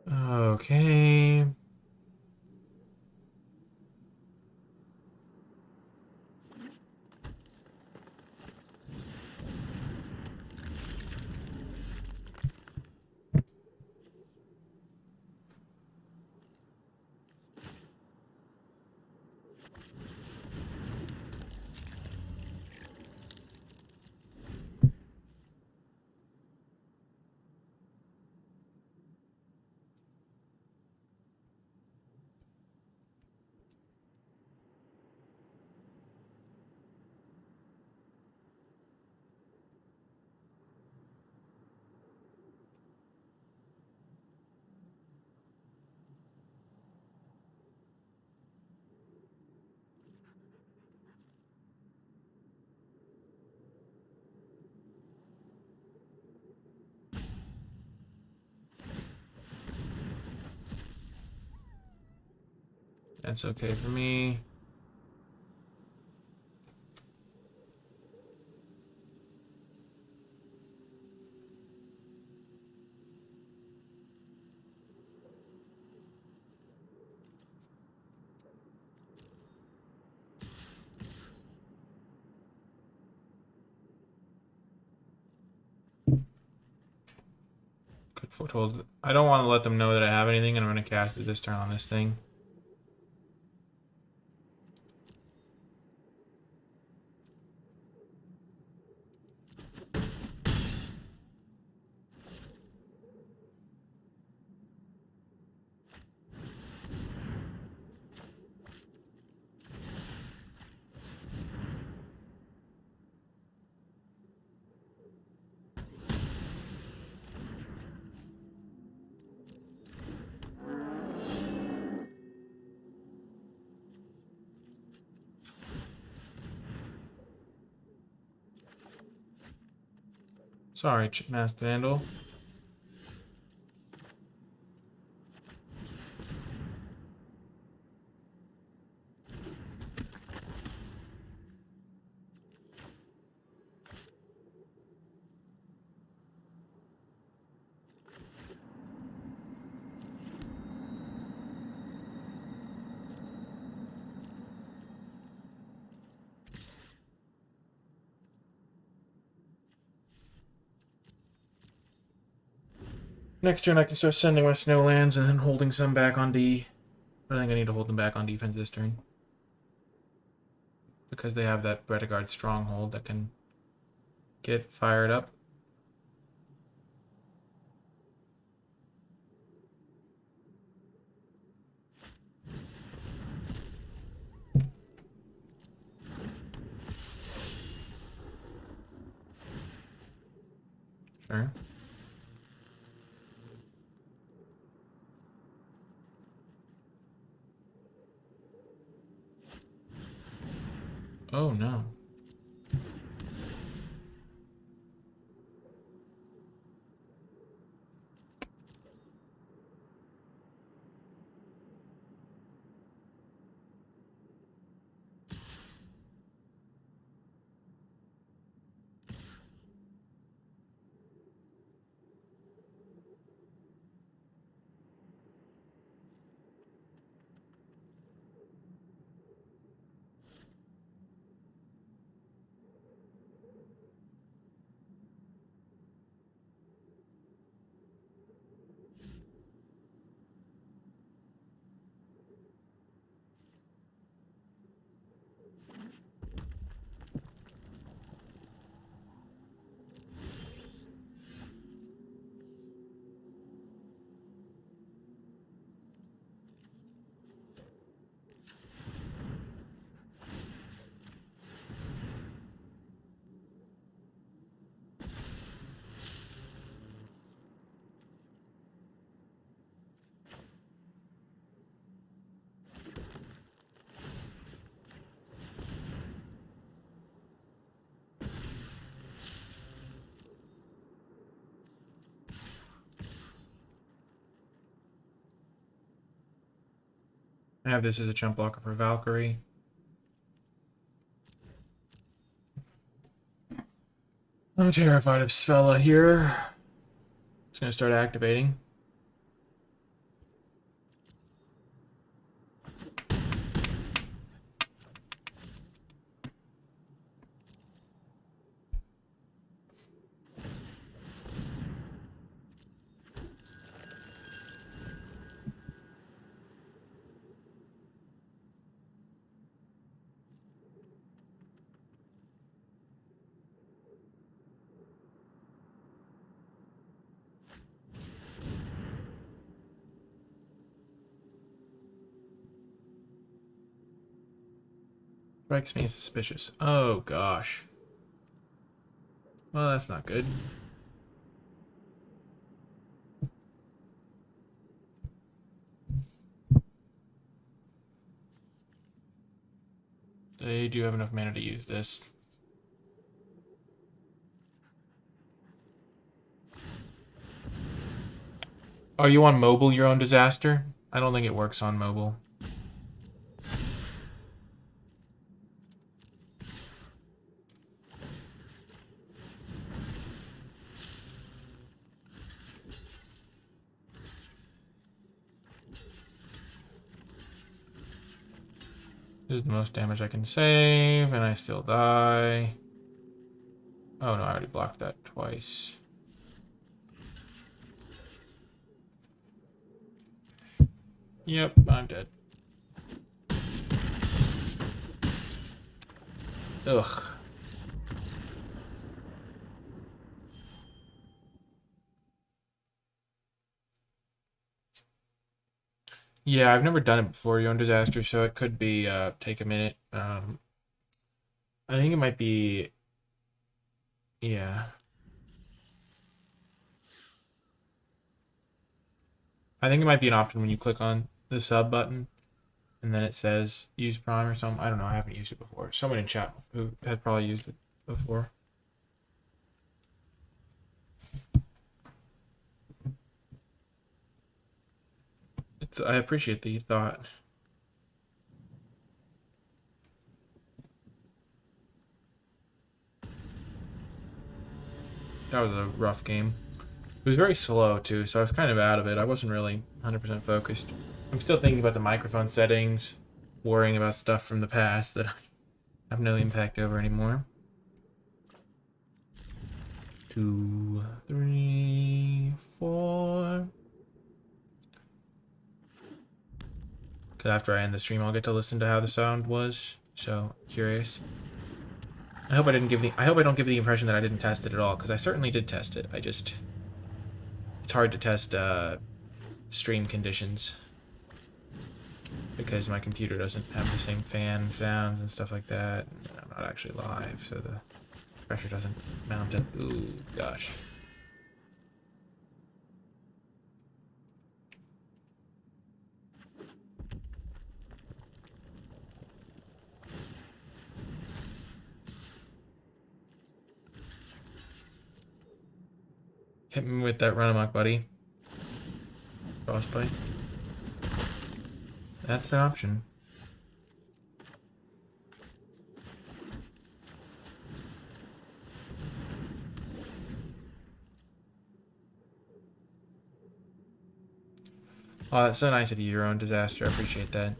Okay. That's okay for me. Good foothold. I don't want to let them know that I have anything, and I'm going to cast it this turn on this thing. Sorry, Masked Vandal. Next turn I can start sending my snowlands and then holding some back on D. But I think I need to hold them back on defense this turn. Because they have that Bretagard stronghold that can get fired up. Sure. Oh no. I have this as a jump blocker for Valkyrie. I'm terrified of Svella here. It's going to start activating. Strikes me as suspicious. Oh gosh. Well, that's not good. They do have enough mana to use this. Oh, you want mobile your own disaster? I don't think it works on mobile. This is the most damage I can save, and I still die. Oh no, I already blocked that twice. Yep, I'm dead. Ugh. Yeah, I've never done it before, Yon Disaster, so it could be take a minute. I think it might be, yeah. I think it might be an option when you click on the sub button and then it says use Prime or something. I don't know, I haven't used it before. Someone in chat who has probably used it before. I appreciate the thought. That was a rough game. It was very slow too, so I was kind of out of it. I wasn't really 100% focused. I'm still thinking about the microphone settings, worrying about stuff from the past that I have no impact over anymore. 2, 3, 4. Because after I end the stream, I'll get to listen to how the sound was. So curious. I hope I don't give the impression that I didn't test it at all, because I certainly did test it. It's hard to test stream conditions because my computer doesn't have the same fan sounds and stuff like that. And I'm not actually live, so the pressure doesn't mount up. Ooh, gosh. Hit me with that run amok, buddy. Frostbite. That's an option. Oh, that's so nice of you, your own disaster. I appreciate that.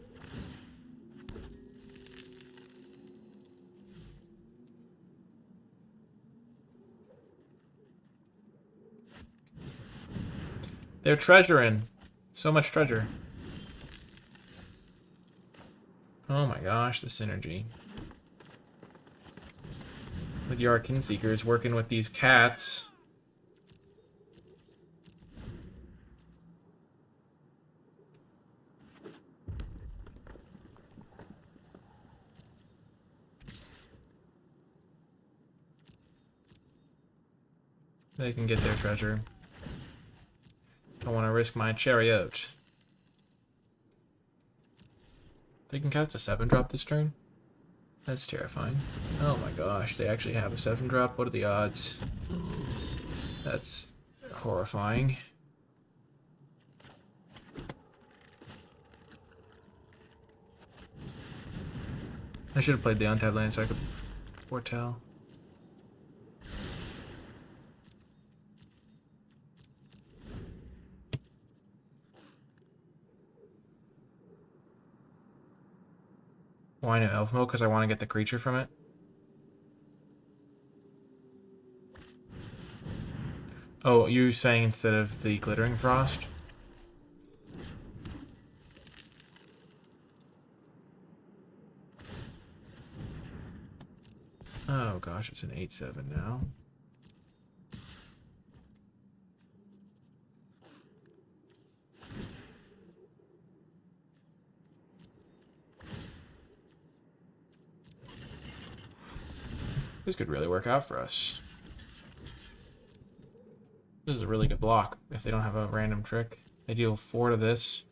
They're treasuring. So much treasure. Oh my gosh, the synergy. With the Arcane Seekers working with these cats. They can get their treasure. Don't want to risk my chariot. They can cast a 7-drop this turn? That's terrifying. Oh my gosh, they actually have a 7-drop? What are the odds? That's horrifying. I should have played the untapped land so I could foretell. Why no elf mode? Because I want to get the creature from it. Oh, you're saying instead of the Glittering Frost? Oh gosh, it's an 8/7 now. This could really work out for us. This is a really good block if they don't have a random trick. They deal 4 to this,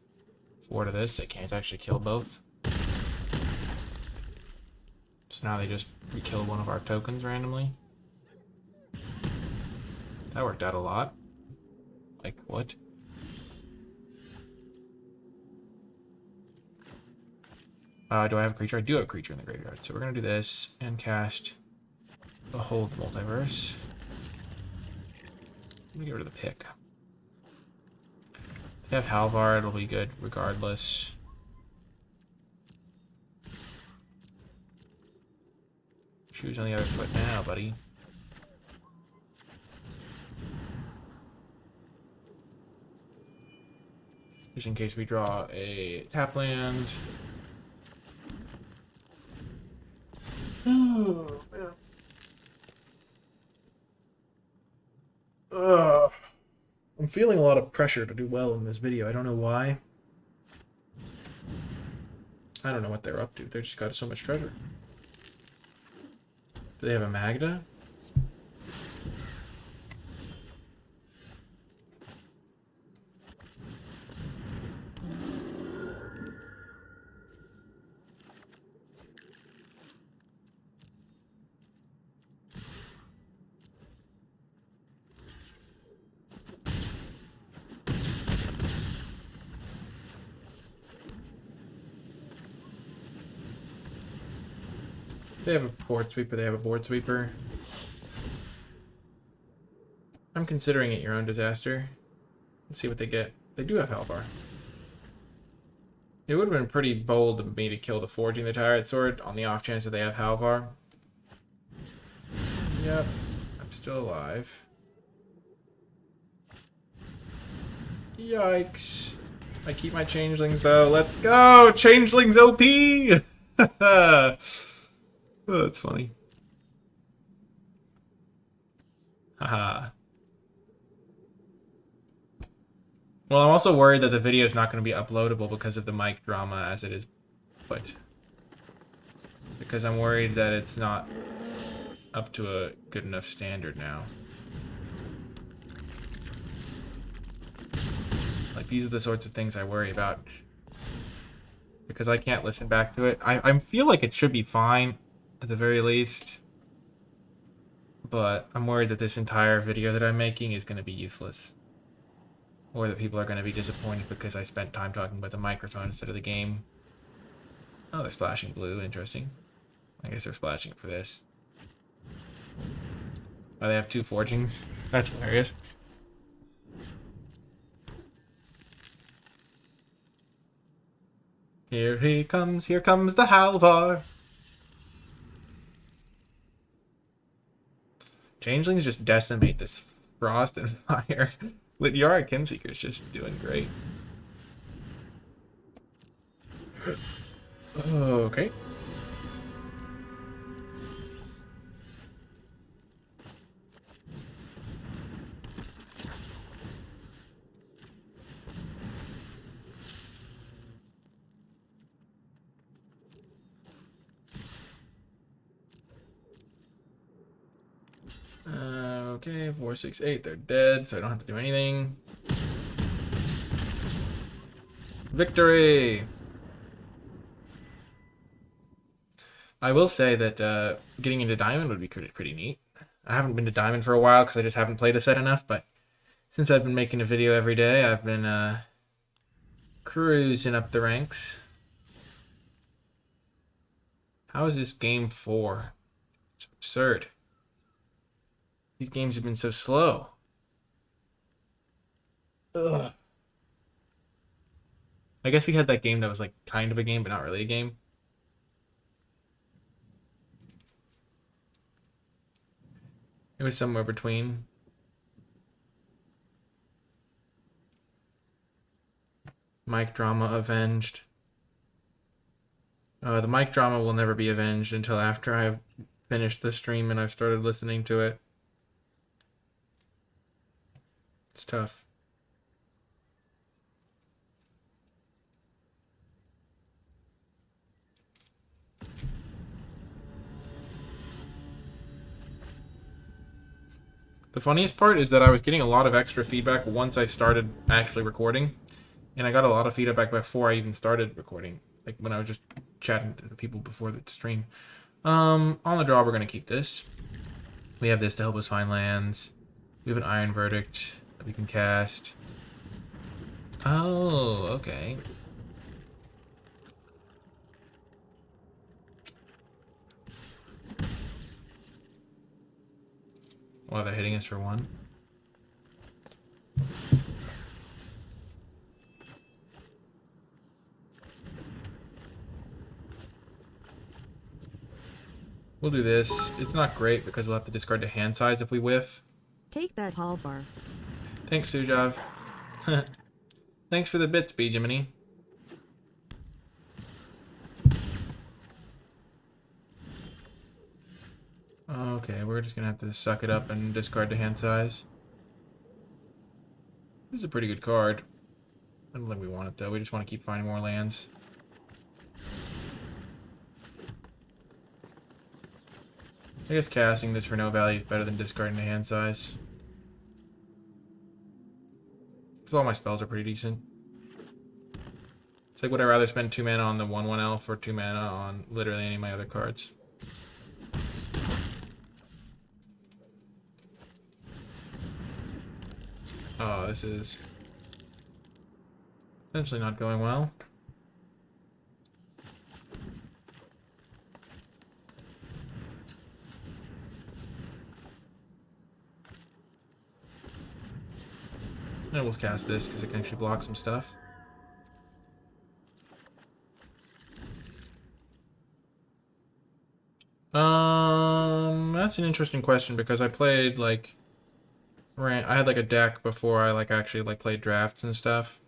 4 to this. They can't actually kill both. So now they just kill one of our tokens randomly. That worked out a lot. Like, what? Do I have a creature? I do have a creature in the graveyard. So we're going to do this and cast Behold the Multiverse. Let me get rid of the pick. If they have Halvar, it'll be good regardless. Shoes on the other foot now, buddy. Just in case we draw a tap land. Oh, man. I'm feeling a lot of pressure to do well in this video. I don't know why. I don't know what they're up to. They just got so much treasure. Do they have a Magda? They have a board sweeper. They have a board sweeper. I'm considering it your own disaster. Let's see what they get. They do have Halvar. It would have been pretty bold of me to kill the Forging the Tyrant Sword on the off chance that they have Halvar. Yep, I'm still alive. Yikes. I keep my changelings though. Let's go! Changelings OP! Oh, that's funny. Haha. Well, I'm also worried that the video is not going to be uploadable because of the mic drama as it is put. Because I'm worried that it's not up to a good enough standard now. Like, these are the sorts of things I worry about. Because I can't listen back to it. I feel like it should be fine, at the very least. But I'm worried that this entire video that I'm making is going to be useless. Or that people are going to be disappointed because I spent time talking about the microphone instead of the game. Oh, they're splashing blue. Interesting. I guess they're splashing for this. Oh, they have two forgings? That's hilarious. Here he comes. Here comes the Halvar. Changelings just decimate this frost and fire. Lidyara Kinseeker's just doing great. Okay. Okay, 4, 6, 8. They're dead, so I don't have to do anything. Victory! I will say that getting into Diamond would be pretty neat. I haven't been to Diamond for a while because I just haven't played a set enough, but since I've been making a video every day, I've been cruising up the ranks. How is this game 4? It's absurd. These games have been so slow. Ugh. I guess we had that game that was like kind of a game, but not really a game. It was somewhere between. Mic drama avenged. The mic drama will never be avenged until after I've finished the stream and I've started listening to it. It's tough. The funniest part is that I was getting a lot of extra feedback once I started actually recording. And I got a lot of feedback before I even started recording. Like when I was just chatting to the people before the stream. On the draw, we're going to keep this. We have this to help us find lands. We have an Iron Verdict that we can cast. Oh, okay. Wow, they're hitting us for 1. We'll do this. It's not great because we'll have to discard the hand size if we whiff. Take that, Halvar. Thanks, Sujav. Thanks for the bits, B. Jiminy. Okay, we're just gonna have to suck it up and discard the hand size. This is a pretty good card. I don't think we want it though. We just want to keep finding more lands. I guess casting this for no value is better than discarding the hand size. Because all my spells are pretty decent. It's like, would I rather spend 2 mana on the 1/1 elf or 2 mana on literally any of my other cards? Oh, this is potentially not going well. And we'll cast this because it can actually block some stuff. That's an interesting question because I played like I had like a deck before I like actually like played drafts and stuff.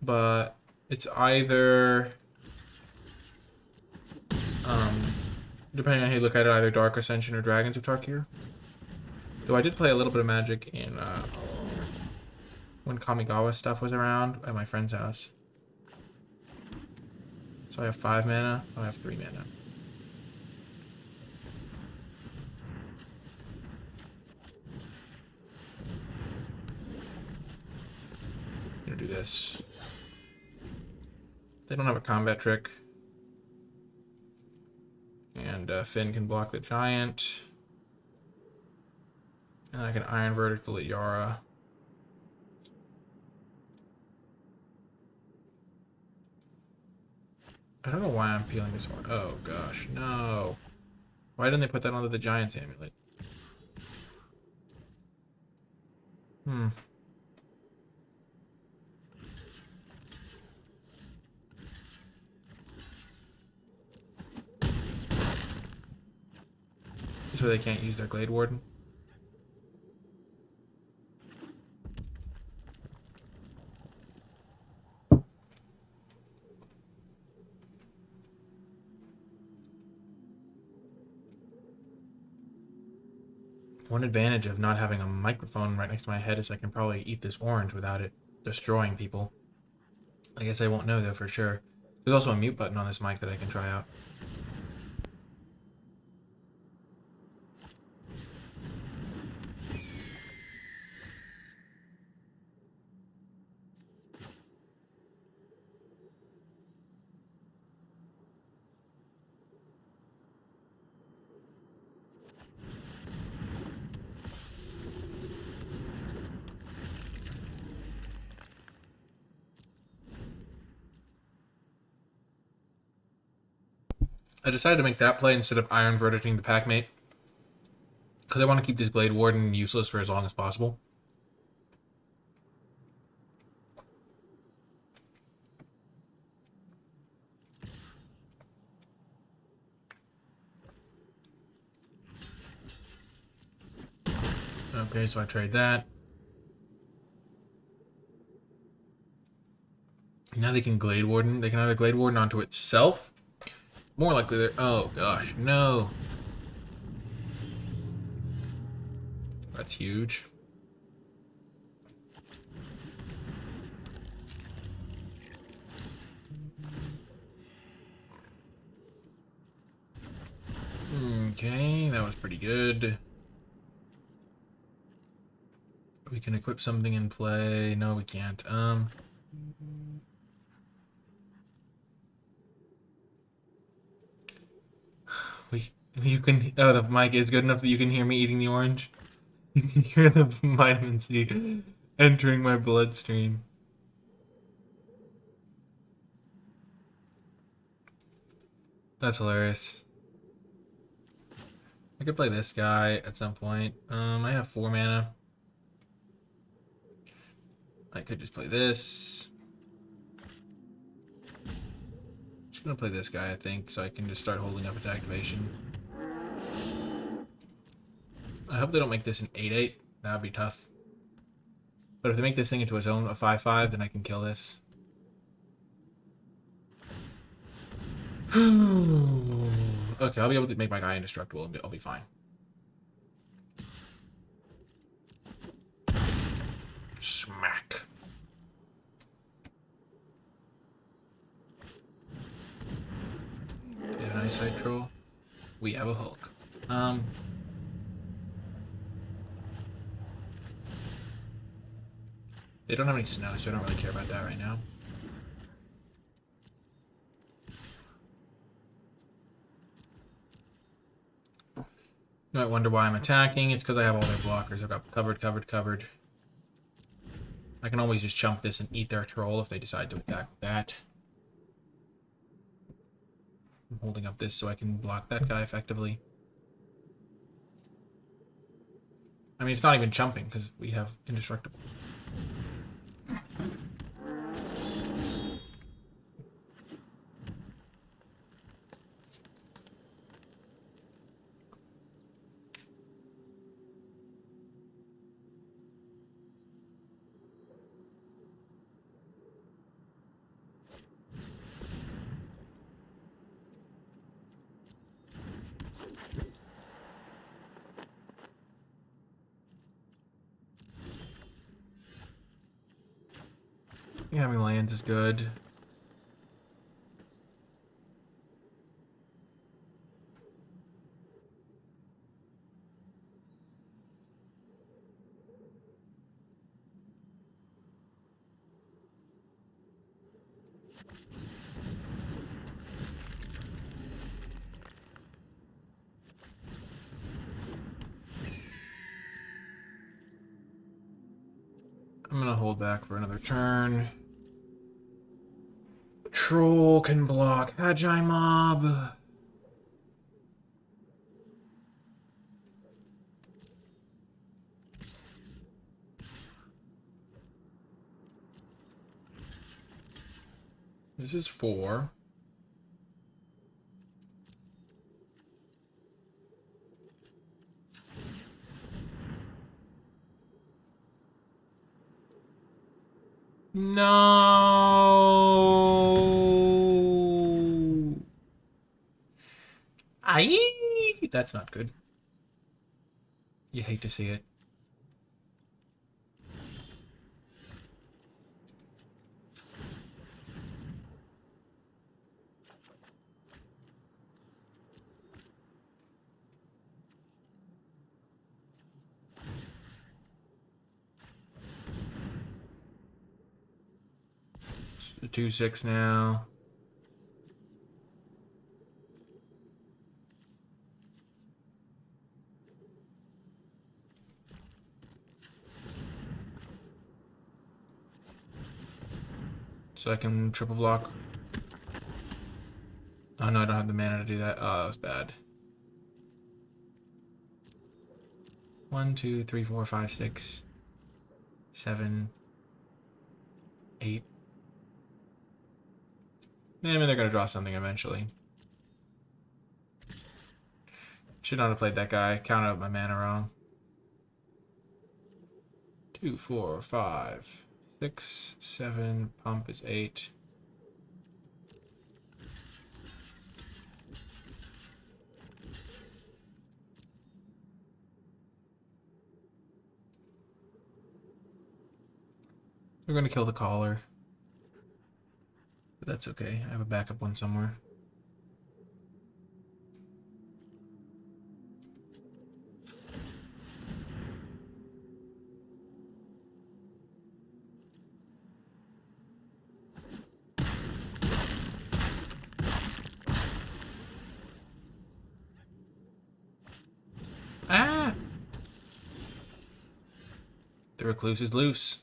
But it's either depending on how you look at it, either Dark Ascension or Dragons of Tarkir. Though I did play a little bit of Magic in when Kamigawa stuff was around at my friend's house. So I have 5 mana. I have 3 mana. I'm gonna do this. They don't have a combat trick. And Finn can block the giant. And I can Iron Verdict Yara. I don't know why I'm peeling this one. Oh gosh, no. Why didn't they put that onto the Giant's Amulet? So they can't use their Glade Warden? One advantage of not having a microphone right next to my head is I can probably eat this orange without it destroying people. I guess I won't know though for sure. There's also a mute button on this mic that I can try out. I decided to make that play instead of Iron Verdicting the Packmate, because I want to keep this Glade Warden useless for as long as possible. Okay, so I trade that. Now they can Glade Warden. They can either Glade Warden onto itself. More likely they're... Oh, gosh. No. That's huge. Okay, that was pretty good. We can equip something in play. No, we can't. You can... Oh, the mic is good enough that you can hear me eating the orange. You can hear the vitamin C entering my bloodstream. That's hilarious. I could play this guy at some point. I have 4 mana. I could just play this. Just gonna play this guy, I think, so I can just start holding up its activation. I hope they don't make this an 8-8. That would be tough. But if they make this thing into its own a 5-5, then I can kill this. Okay, I'll be able to make my guy indestructible. I'll be fine. Smack. They have an eyesight troll. We have a Hulk. They don't have any snow, so I don't really care about that right now. You might wonder why I'm attacking. It's because I have all their blockers. I've got covered. I can always just chump this and eat their troll if they decide to attack with that. I'm holding up this so I can block that guy effectively. I mean, it's not even chumping because we have indestructible. Yeah, having land is good. I'm gonna hold back for another turn. Troll can block Agi Mob. This is 4. No. Aye. That's not good. You hate to see it. It's a 2/6 now. So I can triple block. Oh no, I don't have the mana to do that. Oh, that was bad. 1, 2, 3, 4, 5, 6, 7, 8. I mean, they're gonna draw something eventually. Should not have played that guy. Counted out my mana wrong. 2, 4, 5, 6, 7. Pump is 8. We're gonna kill the caller. But that's okay. I have a backup one somewhere. Ah! The recluse is loose.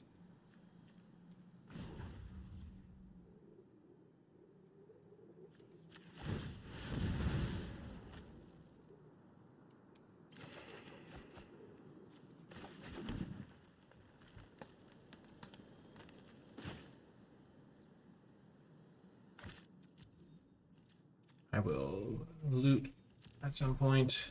will loot at some point.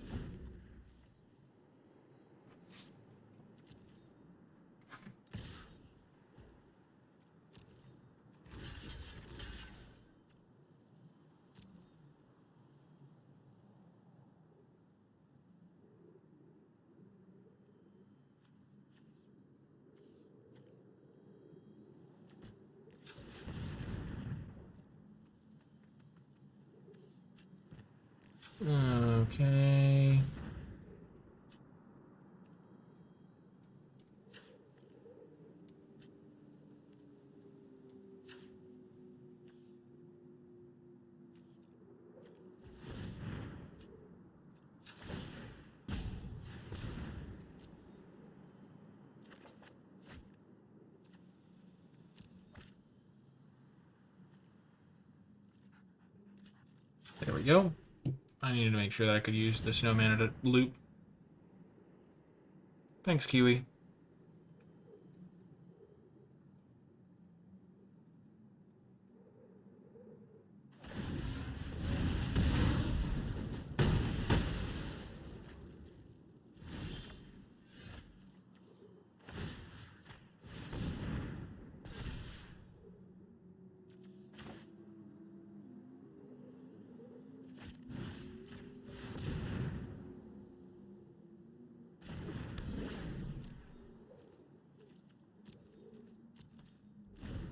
Okay. There we go. I needed to make sure that I could use the snowman at a loop. Thanks, Kiwi.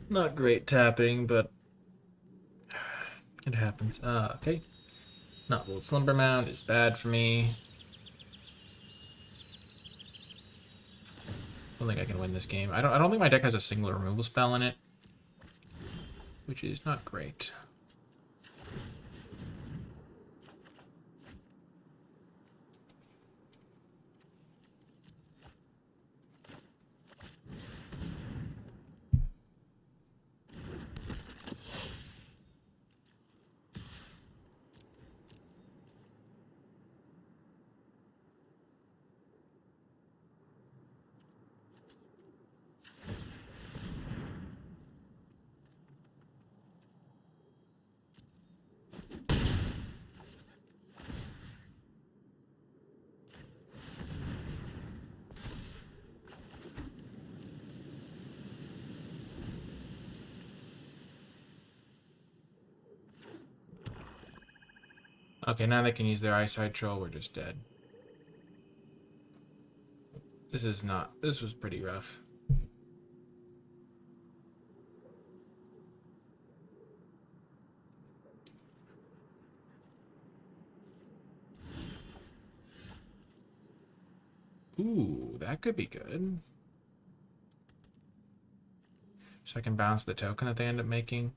Not great tapping, but it happens. Okay. Not Bold Slumber Mound is bad for me. I don't think I can win this game. I don't think my deck has a single removal spell in it, which is not great. Okay, now they can use their Eyesight Troll. We're just dead. This was pretty rough. Ooh, that could be good. So I can bounce the token that they end up making.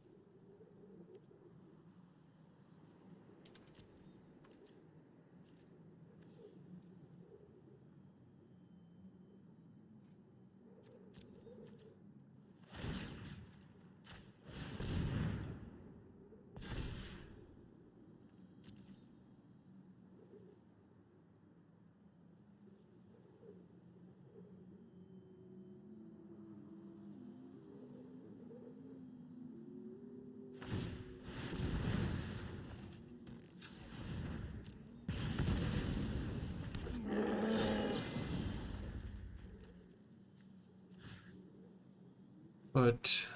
Put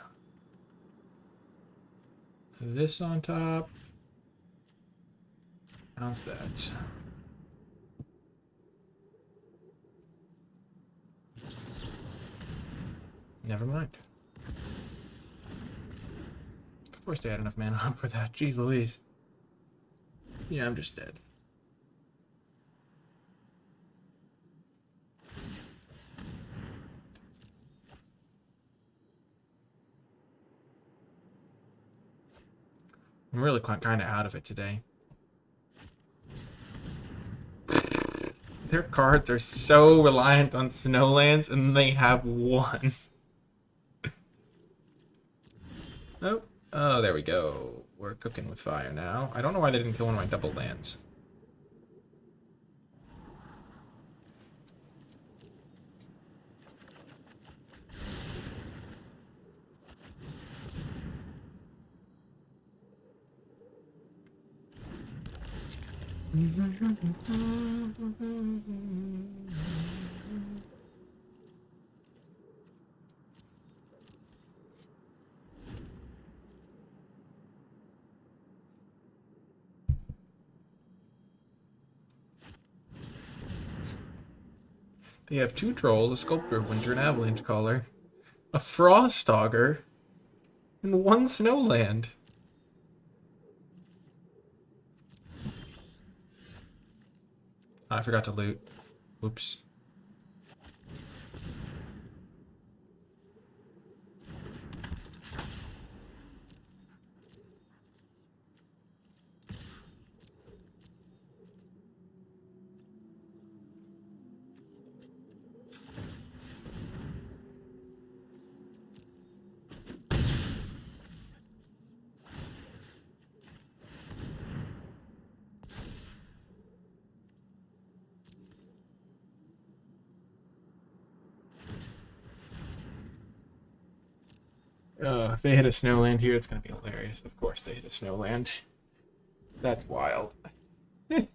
this on top. Bounce that. Never mind. Of course they had enough mana up for that. Jeez Louise. Yeah, I'm just dead. I'm really kind of out of it today. Their cards are so reliant on Snowlands, and they have one. Oh, oh, there we go. We're cooking with fire now. I don't know why they didn't kill one of my double lands. They have 2 trolls, a sculptor of winter, an avalanche caller, a frost auger, and 1 snowland. I forgot to loot. Oops. If they hit a snowland here, it's going to be hilarious. Of course they hit a snowland. That's wild. They're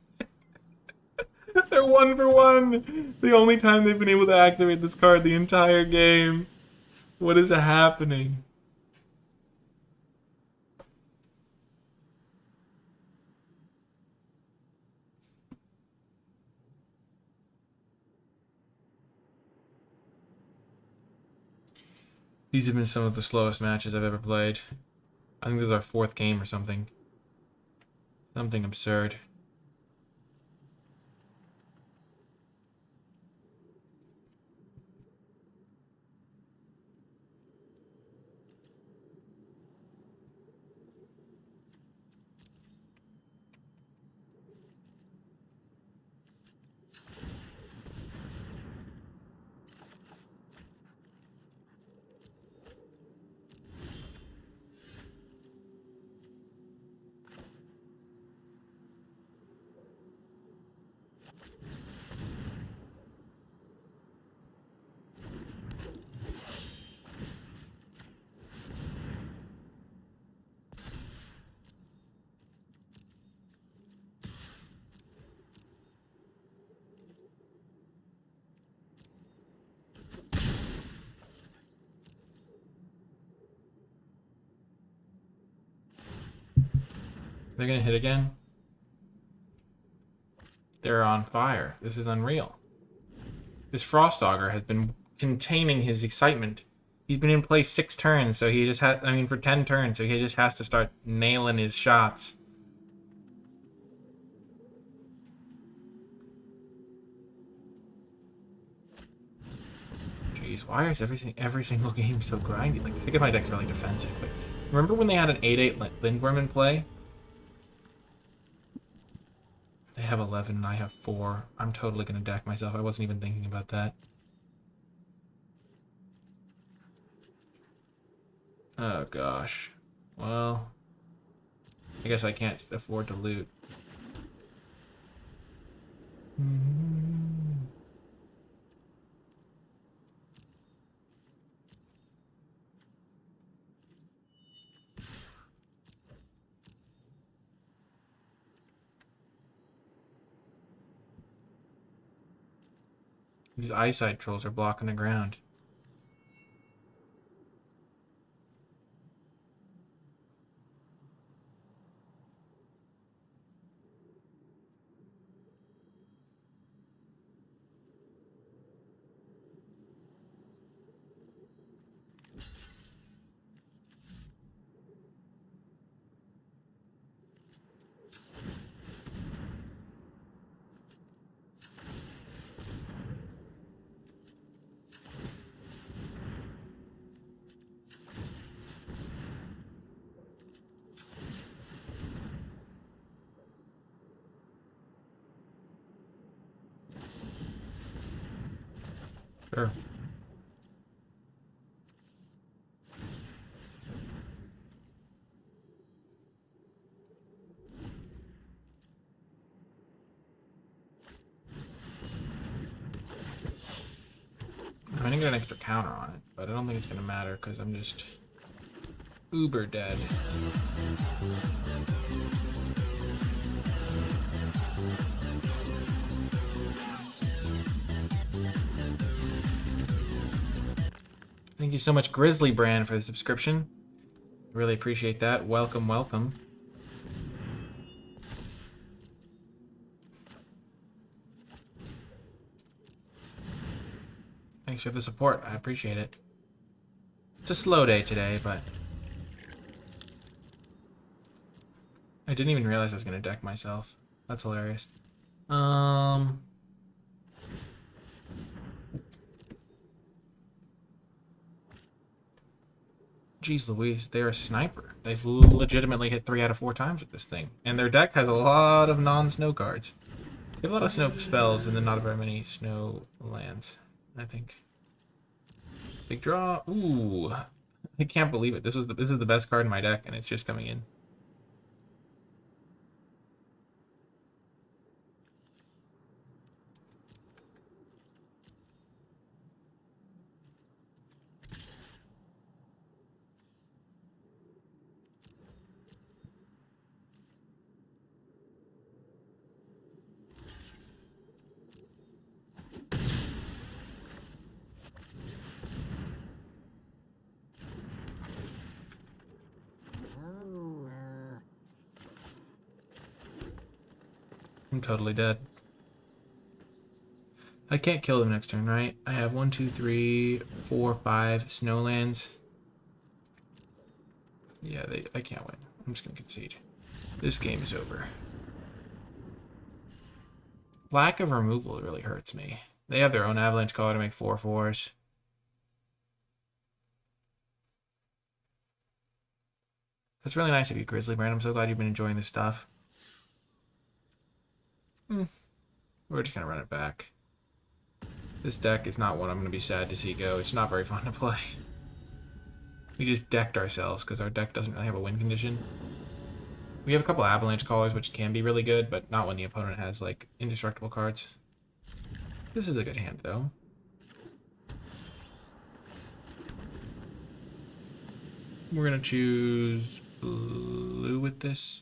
1 for 1! The only time they've been able to activate this card the entire game. What is happening? These have been some of the slowest matches I've ever played. I think this is our 4th game or something. Something absurd. They're gonna hit again? They're on fire. This is unreal. This Frost Auger has been containing his excitement. He's been in play 6 turns, so he just had, for 10 turns, so he just has to start nailing his shots. Jeez, why is every single game so grindy? Like, think of my deck's really defensive, but remember when they had an 8/8 Lindworm in play? They have 11 and I have 4. I'm totally gonna deck myself. I wasn't even thinking about that. Oh gosh. Well, I guess I can't afford to loot. These eyesight trolls are blocking the ground. Sure. I'm gonna get an extra counter on it, but I don't think it's gonna matter because I'm just uber dead. Thank you so much, Grizzly Brand, for the subscription. Really appreciate that. Welcome, welcome. Thanks for the support. I appreciate it. It's a slow day today, but I didn't even realize I was going to deck myself. That's hilarious. Jeez Louise, they're a sniper. They've legitimately hit 3 out of 4 times with this thing. And their deck has a lot of non-snow cards. They have a lot of snow spells and then not very many snow lands, I think. Big draw. Ooh. I can't believe it. This is the best card in my deck, and it's just coming in. I'm totally dead. I can't kill them next turn, right? I have 1, 2, 3, 4, 5 snowlands. Yeah, I can't win. I'm just gonna concede. This game is over. Lack of removal really hurts me. They have their own avalanche caller to make 4/4s. That's really nice of you, Grizzly Brand. I'm so glad you've been enjoying this stuff. We're just gonna run it back. This deck is not one I'm gonna be sad to see go. It's not very fun to play. We just decked ourselves because our deck doesn't really have a win condition. We have a couple avalanche callers which can be really good, but not when the opponent has like indestructible cards. This is a good hand though. We're gonna choose blue with this.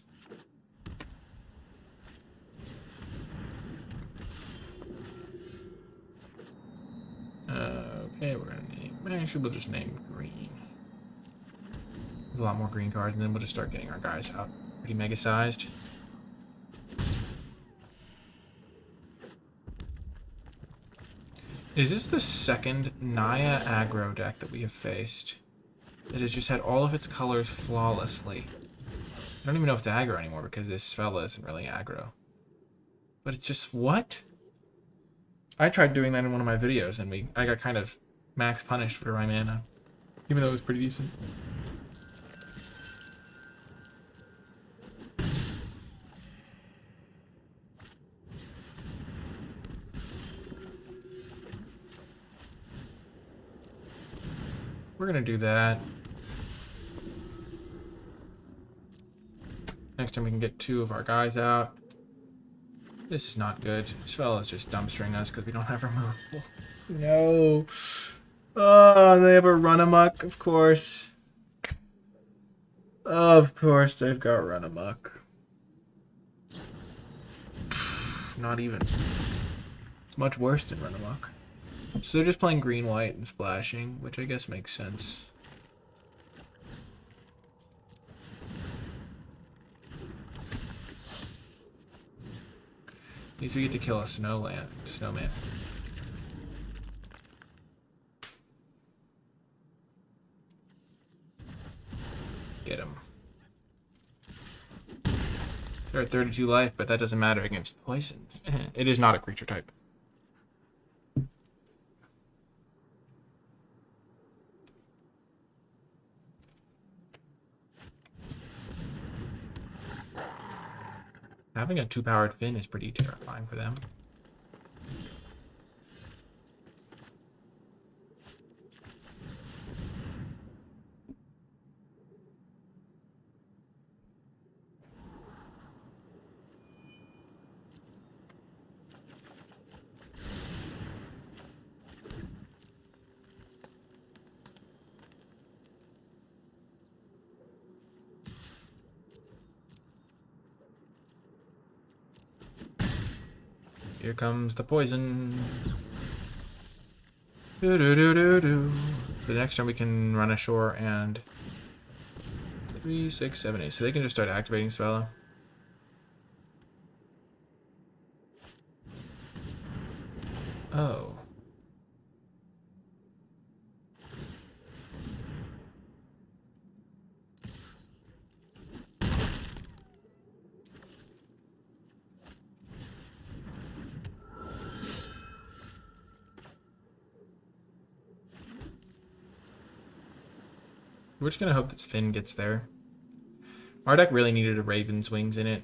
Okay, we're gonna name. Actually, we'll just name green. There's a lot more green cards, and then we'll just start getting our guys out. Pretty mega sized. Is this the second Naya aggro deck that we have faced that has just had all of its colors flawlessly? I don't even know if it's aggro anymore because this spell isn't really aggro. But it's just, what? I tried doing that in one of my videos and I got kind of max punished for my mana, even though it was pretty decent. We're gonna do that. Next time we can get 2 of our guys out. This is not good. This fella is just dumpstering us because we don't have removal. No. Oh, they have a run amok, of course. Of course they've got run amok. Not even. It's much worse than run amok. So they're just playing green, white, and splashing, which I guess makes sense. At least we get to kill a snowman. Get him. They're at 32 life, but that doesn't matter against poison. It is not a creature type. Having a 2-powered Finn is pretty terrifying for them. Here comes the poison. Do do do do do. The next turn we can run ashore and 3, 6, 7, 8. So they can just start activating Svella. Oh. We're just gonna hope that Finn gets there. Our deck really needed a Raven's Wings in it.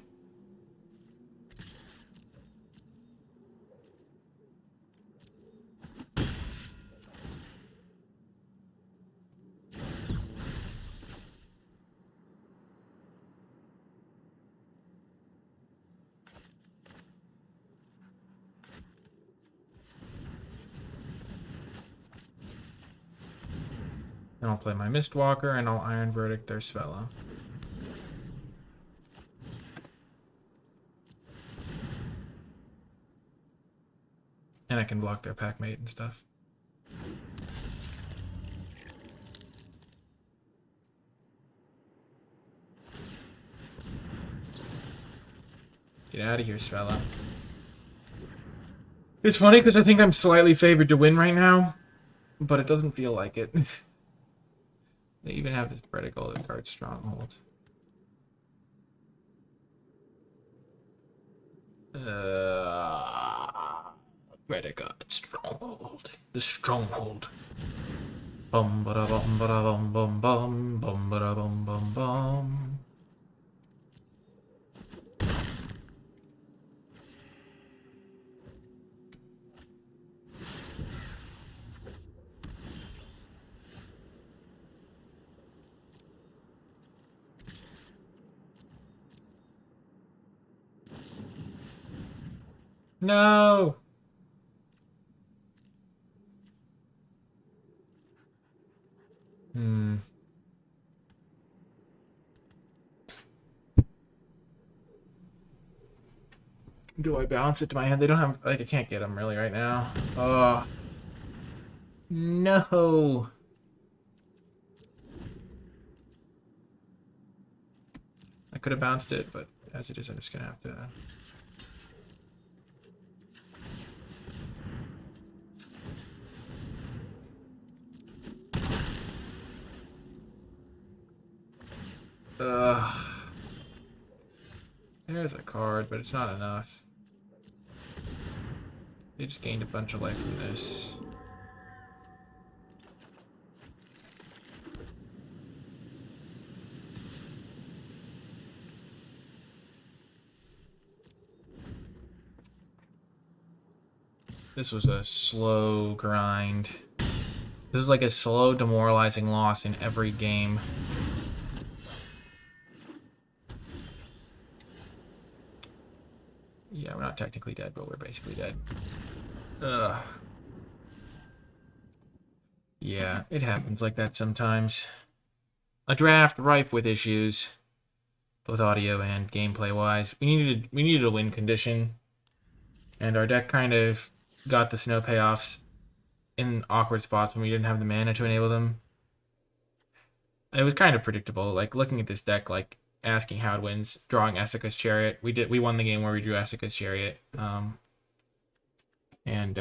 And I'll play my Mistwalker, and I'll Iron Verdict their Svella. And I can block their Packmate and stuff. Get out of here, Svella. It's funny because I think I'm slightly favored to win right now, but it doesn't feel like it. They even have this Predigal guard Stronghold. Predigal Stronghold. The Stronghold. Bum ba da bum ba da bum bum bum ba da bum bum bum. No. Do I bounce it to my hand? They don't have, like, I can't get them really right now. Oh. No. I could have bounced it, but as it is, I'm just gonna have to. There's a card, but it's not enough. They just gained a bunch of life from this. This was a slow grind. This is like a slow, demoralizing loss in every game. Yeah, we're not technically dead, but we're basically dead. Ugh. Yeah, it happens like that sometimes. A draft rife with issues, both audio and gameplay-wise. We needed a win condition, and our deck kind of got the snow payoffs in awkward spots when we didn't have the mana to enable them. It was kind of predictable. Like, looking at this deck, like, asking how it wins, drawing Esika's Chariot. We won the game where we drew Esika's Chariot. And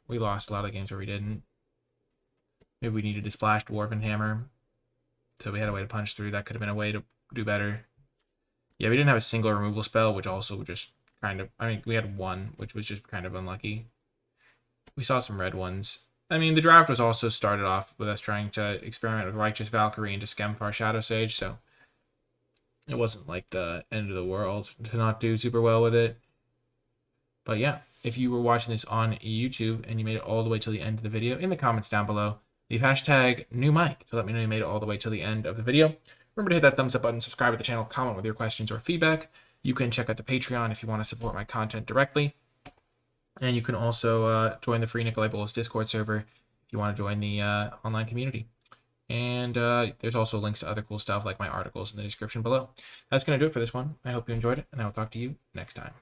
we lost a lot of the games where we didn't. Maybe we needed to splash Dwarven Hammer, so we had a way to punch through. That could have been a way to do better. Yeah, we didn't have a single removal spell, which also just kind of... I mean, we had one, which was just kind of unlucky. We saw some red ones. I mean, the draft was also started off with us trying to experiment with Righteous Valkyrie into Skemfar Shadow Sage, so it wasn't like the end of the world to not do super well with it. But yeah, if you were watching this on YouTube and you made it all the way till the end of the video, in the comments down below, leave hashtag new Mike to let me know you made it all the way till the end of the video. Remember to hit that thumbs up button, subscribe to the channel, comment with your questions or feedback. You can check out the Patreon if you want to support my content directly. And you can also join the free Nikolai Bolas Discord server if you want to join the online community. And there's also links to other cool stuff like my articles in the description below. That's going to do it for this one. I hope you enjoyed it, and I will talk to you next time.